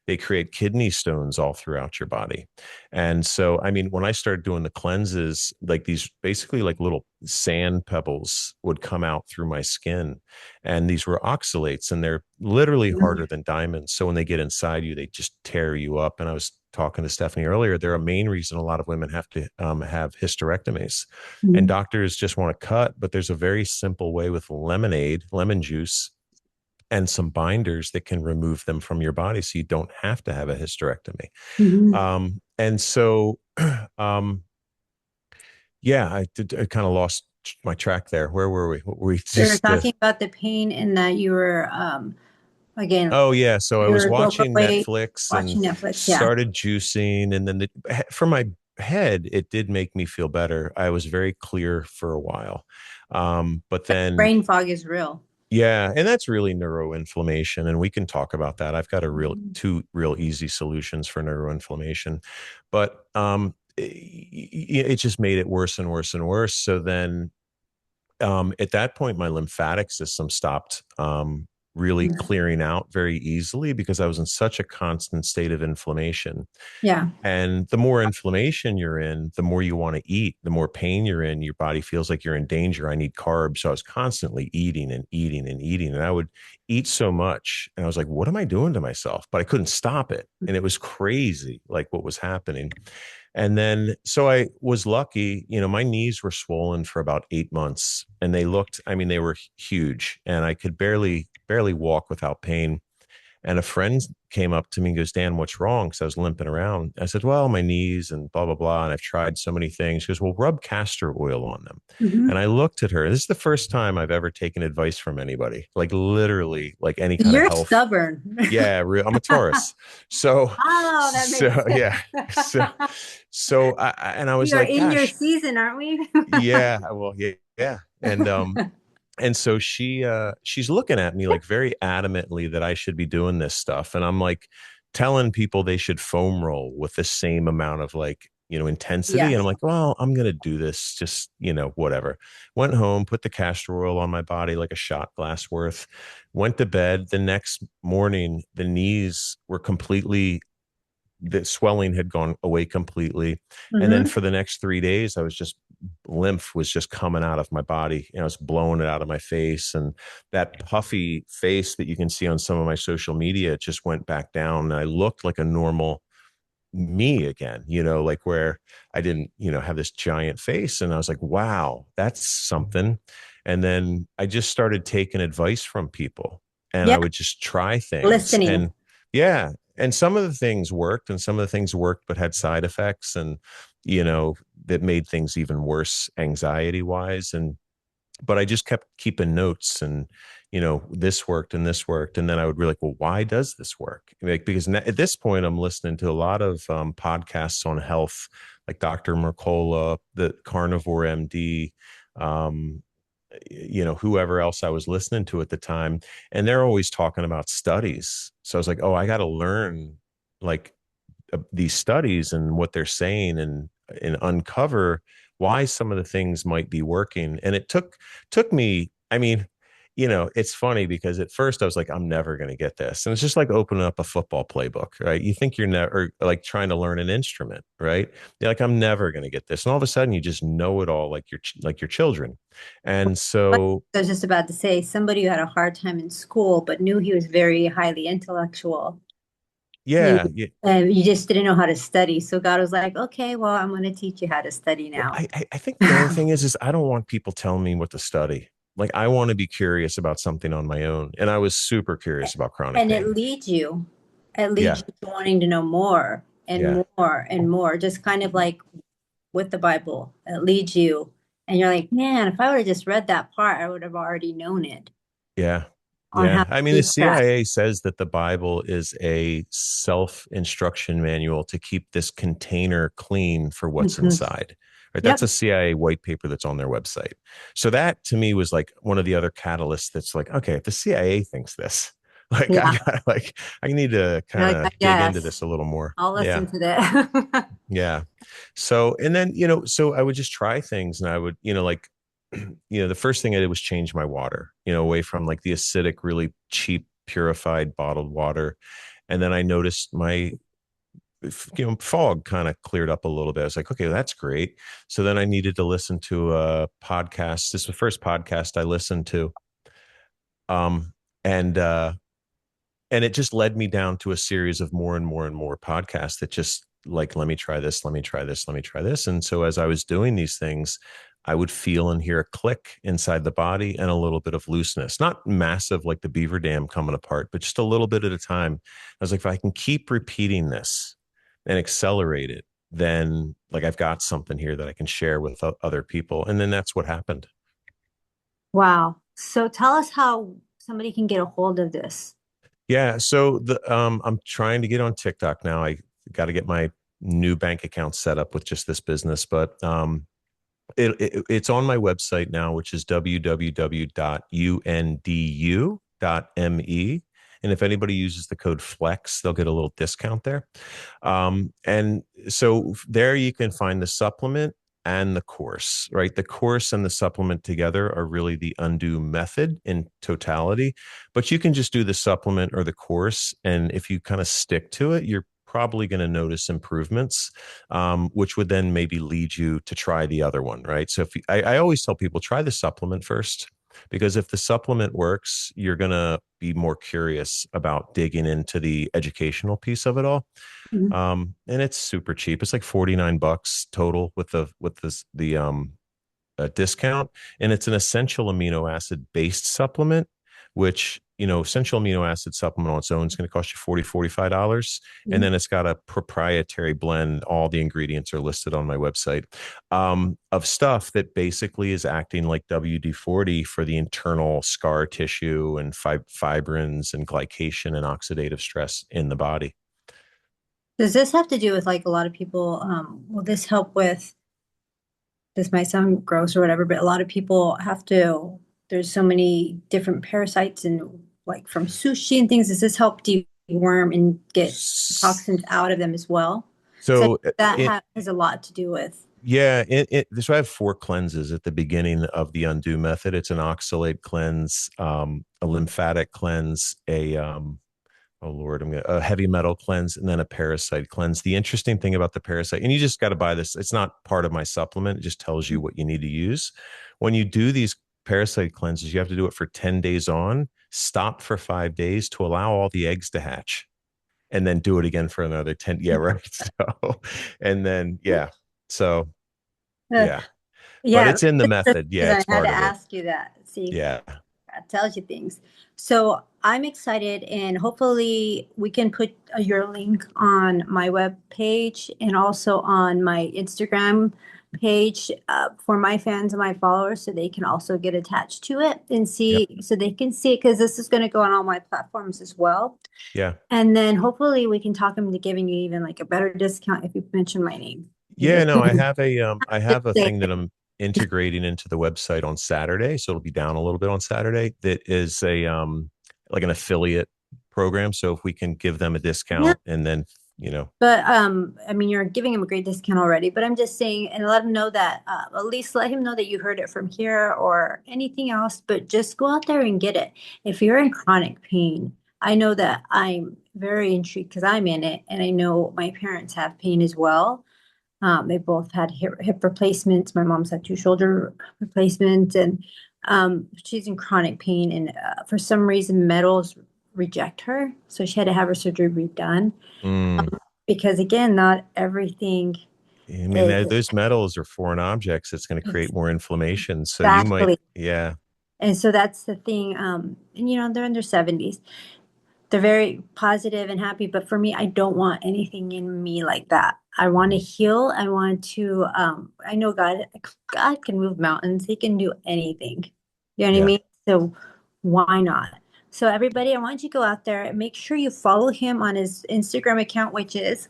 they create kidney stones all throughout your body. And so, I mean, when I started doing the cleanses, like these basically like little sand pebbles would come out through my skin. And these were oxalates and they're literally harder than diamonds. So when they get inside you, they just tear you up. And I was talking to Stephanie earlier, they're a main reason a lot of women have to have hysterectomies. And Mhm. doctors just want to cut, but there's a very simple way with lemon juice, and some binders that can remove them from your body so you don't have to have a hysterectomy. Mhm. And so, um, yeah, I kind of lost my track there. Where were we? We We were just, talking about the pain and that you were again, oh yeah. So I you was were broke watching away Netflix and watching Netflix. Yeah. started juicing. And then for my head, it did make me feel better. I was very clear for a while. But then Brain fog is real. yeah, and that's really neuroinflammation, and we can talk about that. I've got a real Mhm. two real easy solutions for neuroinflammation, but it just made it worse and worse and worse. So then, at that point, my lymphatic system stopped really clearing out very easily because I was in such a constant state of inflammation. Yeah. And the more inflammation you're in, the more you want to eat, the more pain you're in, your body feels like you're in danger. I need carbs. So I was constantly eating and eating and eating. And I would eat so much. And I was like, what am I doing to myself? But I couldn't stop it. And it was crazy, like what was happening. And then, so I was lucky, my knees were swollen for about 8 months and they looked, I mean, they were huge and I could barely walk without pain. And a friend came up to me and goes, Dan, what's wrong? Because I was limping around. I said, well, my knees and blah, blah, blah. And I've tried so many things. She goes, well, rub castor oil on them. And Mhm. I looked at her. This is the first time I've ever taken advice from anybody, like literally, like any kind of You're health. stubborn. Yeah, I'm a Taurus. So, Oh, that makes yeah. So, sense. and I was We are like, in your gosh, season, aren't we? yeah, well, yeah, yeah. And so she's looking at me like very adamantly that I should be doing this stuff. And I'm like telling people they should foam roll with the same amount of like, intensity. And I'm Yes. like, well, I'm going to do this, just, whatever. Went home, put the castor oil on my body like a shot glass worth, went to bed. The next morning, the knees were completely, the swelling had gone away completely. And then Hmm. for the next 3 days, I was just, lymph was just coming out of my body. I was blowing it out of my face. And that puffy face that you can see on some of my social media just went back down. And I looked like a normal me again, like where I didn't, have this giant face. And I was like, wow, that's something. And then I just started taking advice from people, and Yeah. I would just try things. Listening. And yeah, and some of the things worked and some of the things worked, but had side effects, and, that made things even worse anxiety wise. And but I just kept keeping notes, and this worked and this worked, and then I would be like, well, why does this work? Like, because at this point I'm listening to a lot of podcasts on health, like Dr. Mercola, the Carnivore MD, um, whoever else I was listening to at the time, and they're always talking about studies. So I was like, oh, I got to learn like these studies and what they're saying, and uncover why some of the things might be working. And it took me, I mean, it's funny because at first I was like, I'm never going to get this. And it's just like opening up a football playbook, right? You think you're never, like trying to learn an instrument, right? You're like, I'm never going to get this. And all of a sudden you just know it all, like your children. And I so, was just about to say somebody who had a hard time in school, but knew he was very highly intellectual. You yeah, yeah. you just didn't know how to study. So God was like, okay, well, I'm going to teach you how to study Well, now. I think the other thing is I don't want people telling me what to study. Like I want to be curious about something on my own. And I was super curious about chronic And pain. it leads Yeah. you to wanting to know more Yeah. and more and more, just kind of like with the Bible. It leads you, and you're like, man, if I would have just read that part, I would have already known it Yeah. on how Yeah. to I mean, the do that. CIA says that the Bible is a self-instruction manual to keep this container clean for what's Mhm. inside. Right. That's Yep. a CIA white paper that's on their website. So that to me was like one of the other catalysts that's like, okay, if the CIA thinks this, like I Yeah. got like I need to You're kind like, of I dig into guess this a little more. I'll Yeah. listen to that. Yeah. So, and then, so I would just try things, and I would, like, the first thing I did was change my water, away from like the acidic, really cheap, purified bottled water. And then I noticed my, fog kind of cleared up a little bit. I was like, okay, that's great. So then I needed to listen to a podcast. This is the first podcast I listened to. Um, and, and it just led me down to a series of more and more and more podcasts that just like, let me try this, let me try this, let me try this. And so as I was doing these things, I would feel and hear a click inside the body and a little bit of looseness, not massive like the beaver dam coming apart, but just a little bit at a time. I was like, if I can keep repeating this and accelerate it, then like I've got something here that I can share with other people. And then that's what happened. Wow. So tell us how somebody can get a hold of this. Yeah. So I'm trying to get on TikTok now. I got to get my new bank account set up with just this business, but it's on my website now, which is www.undu.me. And if anybody uses the code FLEX, they'll get a little discount there. And so there you can find the supplement and the course, right? The course and the supplement together are really the undo method in totality, but you can just do the supplement or the course. And if you kind of stick to it, you're probably going to notice improvements, which would then maybe lead you to try the other one, right? So if you, I always tell people, try the supplement first, because if the supplement works, you're going to be more curious about digging into the educational piece of it all. Mhm. And it's super cheap. It's like $49 total with the discount, and it's an essential amino acid based supplement, which essential amino acid supplement on its own is going to cost you $45. And Mhm. then it's got a proprietary blend. All the ingredients are listed on my website, of stuff that basically is acting like WD-40 for the internal scar tissue and fibrins and glycation and oxidative stress in the body. Does this have to do with like a lot of people? Will this help with, this might sound gross or whatever, but a lot of people have to, there's so many different parasites and like from sushi and things. Does this help deworm and get toxins out of them as well? So So that it, has a lot to do with. Yeah, so I have 4 cleanses at the beginning of the undo method. It's an oxalate cleanse, a lymphatic cleanse, oh Lord, a heavy metal cleanse, and then a parasite cleanse. The interesting thing about the parasite, and you just got to buy this, it's not part of my supplement. It just tells you what you need to use. When you do these parasite cleanses, you have to do it for 10 days on, stop for 5 days to allow all the eggs to hatch, and then do it again for another 10. Yeah, right. So, and then, yeah. So, Uh, yeah, but yeah, it's in the method. because Yeah, I it's had to part of it. ask you that. See, Yeah. that tells you things. So I'm excited, and hopefully we can put your link on my web page and also on my Instagram page for my fans and my followers, so they can also get attached to it and Yeah. see, so they can see it, because this is going to go on all my platforms as well. Yeah. And then hopefully we can talk them into giving you even like a better discount if you mention my name. You Yeah, get no, I have a thing that I'm integrating into the website on Saturday, so it'll be down a little bit on Saturday. That is a like an affiliate program. So if we can give them a yeah. discount and then, you know, But I mean, you're giving him a great discount already. But I'm just saying, and let him know that at least let him know that you heard it from here or anything else. But just go out there and get it. If you're in chronic pain, I know that I'm very intrigued because I'm in it, and I know my parents have pain as well. They both had hip replacements. My mom's had two shoulder replacements, and she's in chronic pain. And for some reason, metals reject her, so she had to have her surgery redone. mm, Because again, not everything I mean, is those metals are foreign objects. It's going to create more inflammation. So you might, exactly. yeah, And so that's the thing. And they're in their 70s. They're very positive and happy, but for me, I don't want anything in me like that. I want to heal. I want to I know God can move mountains. He can do anything. You know what I yeah. mean? So why not? So everybody, I want you to go out there and make sure you follow him on his Instagram account, which is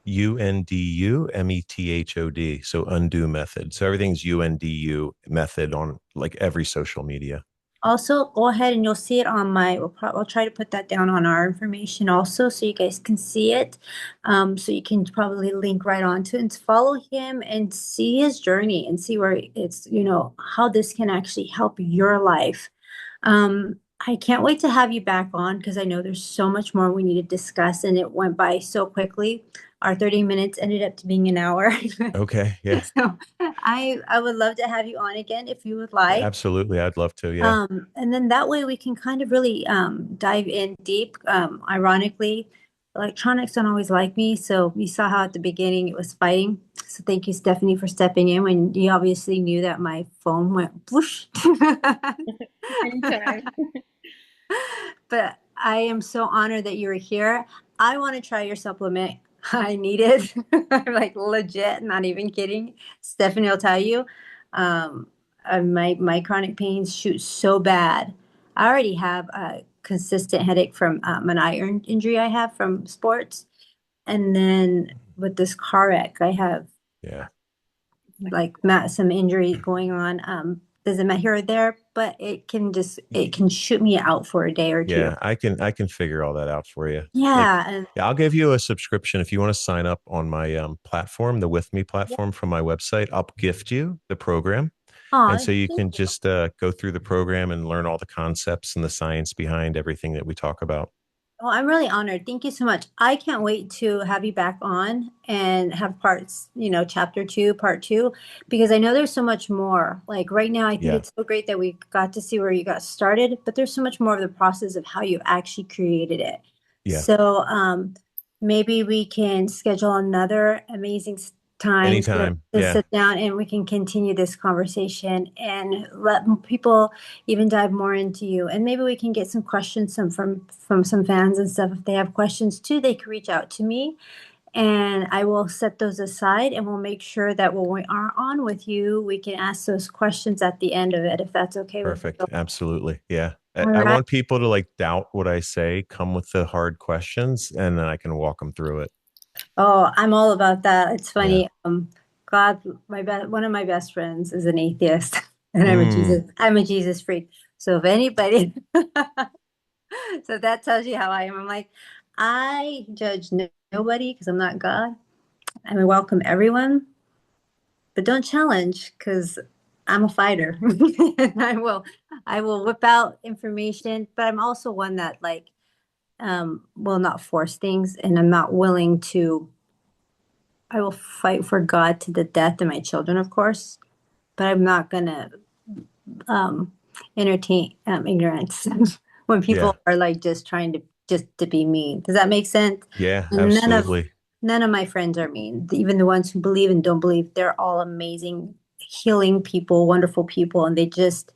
UNDU METHOD. So undo method. So everything's UNDU method on like every social media. also, go ahead and you'll see it on my, we'll try to put that down on our information also so you guys can see it. So you can probably link right onto it and follow him and see his journey and see where it's, how this can actually help your life. I can't wait to have you back on because I know there's so much more we need to discuss, and it went by so quickly. Our 30 minutes ended up to being an hour. Okay. Yeah. So I would love to have you on again if you would like. Absolutely. I'd love to. Yeah. And then that way we can kind of really dive in deep. Ironically, electronics don't always like me, so you saw how at the beginning it was fighting. So thank you, Stephanie, for stepping in when you obviously knew that my phone went whoosh. Anytime. But I am so honored that you were here. I want to try your supplement. I need it. I'm like legit, not even kidding. Stephanie will tell you. Um, my chronic pains shoot so bad. I already have a consistent headache from an iron injury I have from sports, and then with this car wreck, I have Yeah. like some injury going on. Doesn't matter here or there, but it can shoot me out for a day or two. Yeah. I can figure all that out for you. Like, Yeah, and yeah, I'll give you a subscription if you want to sign up on my platform, the With Me yeah. platform from my website. I'll gift you the program. And Oh, so you thank can you. just go through the program and learn all the concepts and the science behind everything that we talk about. Well, I'm really honored. Thank you so much. I can't wait to have you back on and have parts, chapter two, part two, because I know there's so much more. Like right now, I think Yeah. it's so great that we got to see where you got started, but there's so much more of the process of how you actually created it. Yeah. So maybe we can schedule another amazing time Anytime. to Yeah. sit down and we can continue this conversation and let people even dive more into you. And maybe we can get some questions from some fans and stuff. If they have questions too, they can reach out to me and I will set those aside and we'll make sure that when we are on with you, we can ask those questions at the end of it, if that's okay with Perfect. you. Absolutely. Yeah. All I right. want people to like doubt what I say, come with the hard questions, and then I can walk them through it. Oh, I'm all about that. It's Yeah. funny. God, one of my best friends is an atheist, and Mm, I'm a Jesus freak. So if anybody, so that tells you how I am. I'm like, I judge nobody because I'm not God. I welcome everyone, but don't challenge because I'm a fighter. And I will whip out information, but I'm also one that like, will not force things, and I'm not willing to. I will fight for God to the death and my children, of course, but I'm not gonna um, entertain ignorance when yeah. people are like just to be mean. Does that make sense? Yeah. And Absolutely. none of my friends are mean. Even the ones who believe and don't believe, they're all amazing, healing people, wonderful people, and they just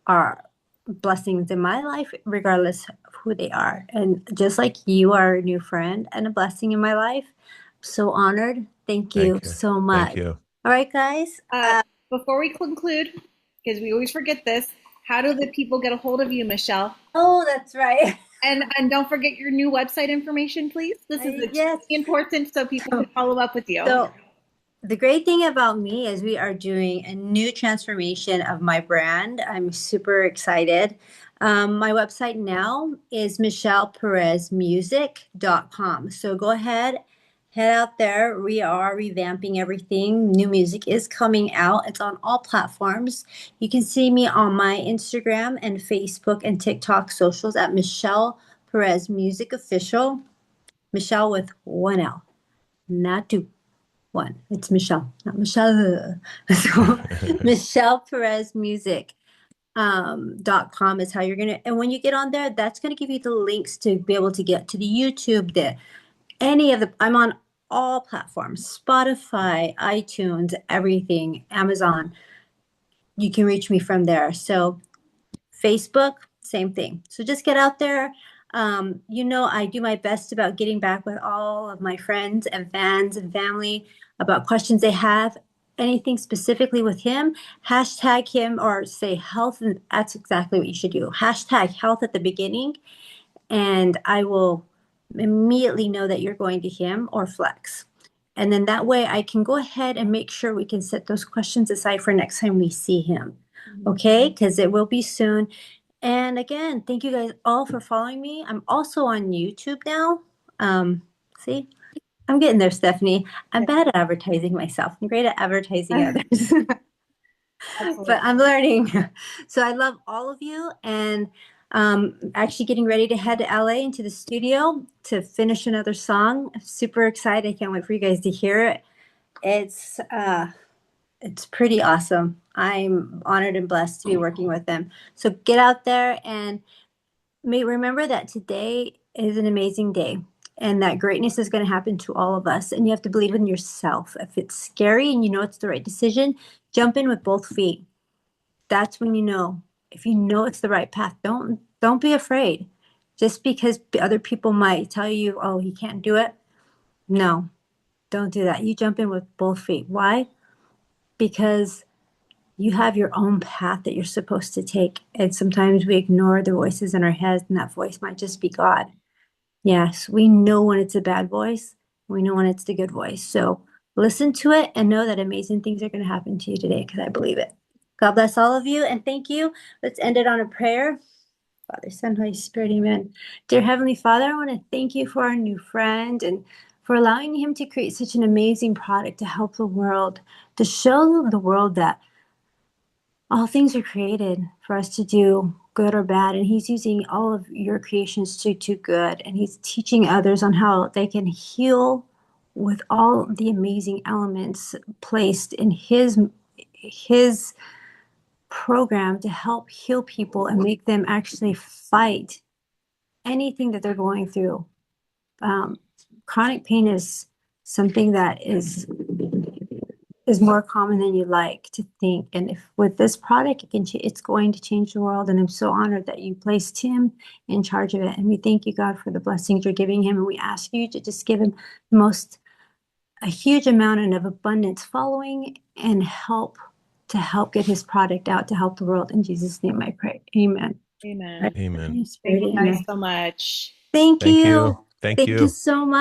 are blessings in my life, regardless of who they are. And just like you are a new friend and a blessing in my life, so honored. Thank you Thank you. so Thank much. you. All right, guys. Uh, Before we conclude, because we always forget this, how do the people get a hold of you, Michelle? Oh, that's right. And don't forget your new website information, please. This is Yes. extremely important so people can follow up with you. So the great thing about me is we are doing a new transformation of my brand. I'm super excited. My website now is michelleperezmusic.com. So go ahead, head out there. We are revamping everything. New music is coming out. It's on all platforms. You can see me on my Instagram and Facebook and TikTok socials at Michelle Perez Music Official. Michelle with one L, not two. One. It's Michelle, not Michelle. So Michelle Perez Music .com is how you're gonna, and when you get on there, that's gonna give you the links to be able to get to the YouTube, the any of the I'm on all platforms, Spotify, iTunes, everything, Amazon. You can reach me from there. So Facebook, same thing. So just get out there. I do my best about getting back with all of my friends and fans and family about questions they have. Anything specifically with him, hashtag him or say health, and that's exactly what you should do. Hashtag health at the beginning, and I will immediately know that you're going to him or Flex. And then that way I can go ahead and make sure we can set those questions aside for next time we see him. Okay, because it will be soon. And again, thank you guys all for following me. I'm also on YouTube now. See, I'm getting there, Stephanie. I'm bad at advertising myself. I'm great at advertising others, Absolutely. but I'm learning. So I love all of you, and actually getting ready to head to LA into the studio to finish another song. I'm super excited. I can't wait for you guys to hear it. It's it's pretty awesome. I'm honored and blessed to be working with them. So get out there and may remember that today is an amazing day and that greatness is going to happen to all of us. And you have to believe in yourself. If it's scary and you know it's the right decision, jump in with both feet. That's when you know. If you know it's the right path, don't be afraid. Just because other people might tell you, "Oh, you can't do it." No, don't do that. You jump in with both feet. Why? Because you have your own path that you're supposed to take. And sometimes we ignore the voices in our heads, and that voice might just be God. Yes, we know when it's a bad voice. We know when it's the good voice. So listen to it and know that amazing things are going to happen to you today because I believe it. God bless all of you and thank you. Let's end it on a prayer. Father, Son, Holy Spirit, amen. Dear Heavenly Father, I want to thank you for our new friend and for allowing him to create such an amazing product to help the world, to show the world that all things are created for us to do good or bad, and he's using all of your creations to do good, and he's teaching others on how they can heal with all the amazing elements placed in his program to help heal people and make them actually fight anything that they're going through. um, Chronic pain is something that is is more common than you like to think. And if with this product, it's going to change the world. And I'm so honored that you placed him in charge of it. And we thank you, God, for the blessings you're giving him. And we ask you to just give him a huge amount and of abundance following and help get his product out to help the world. In Jesus' name I pray. Amen. Amen. Amen. Thank you guys so much. Thank Thank you. you. Thank Thank you you. so much.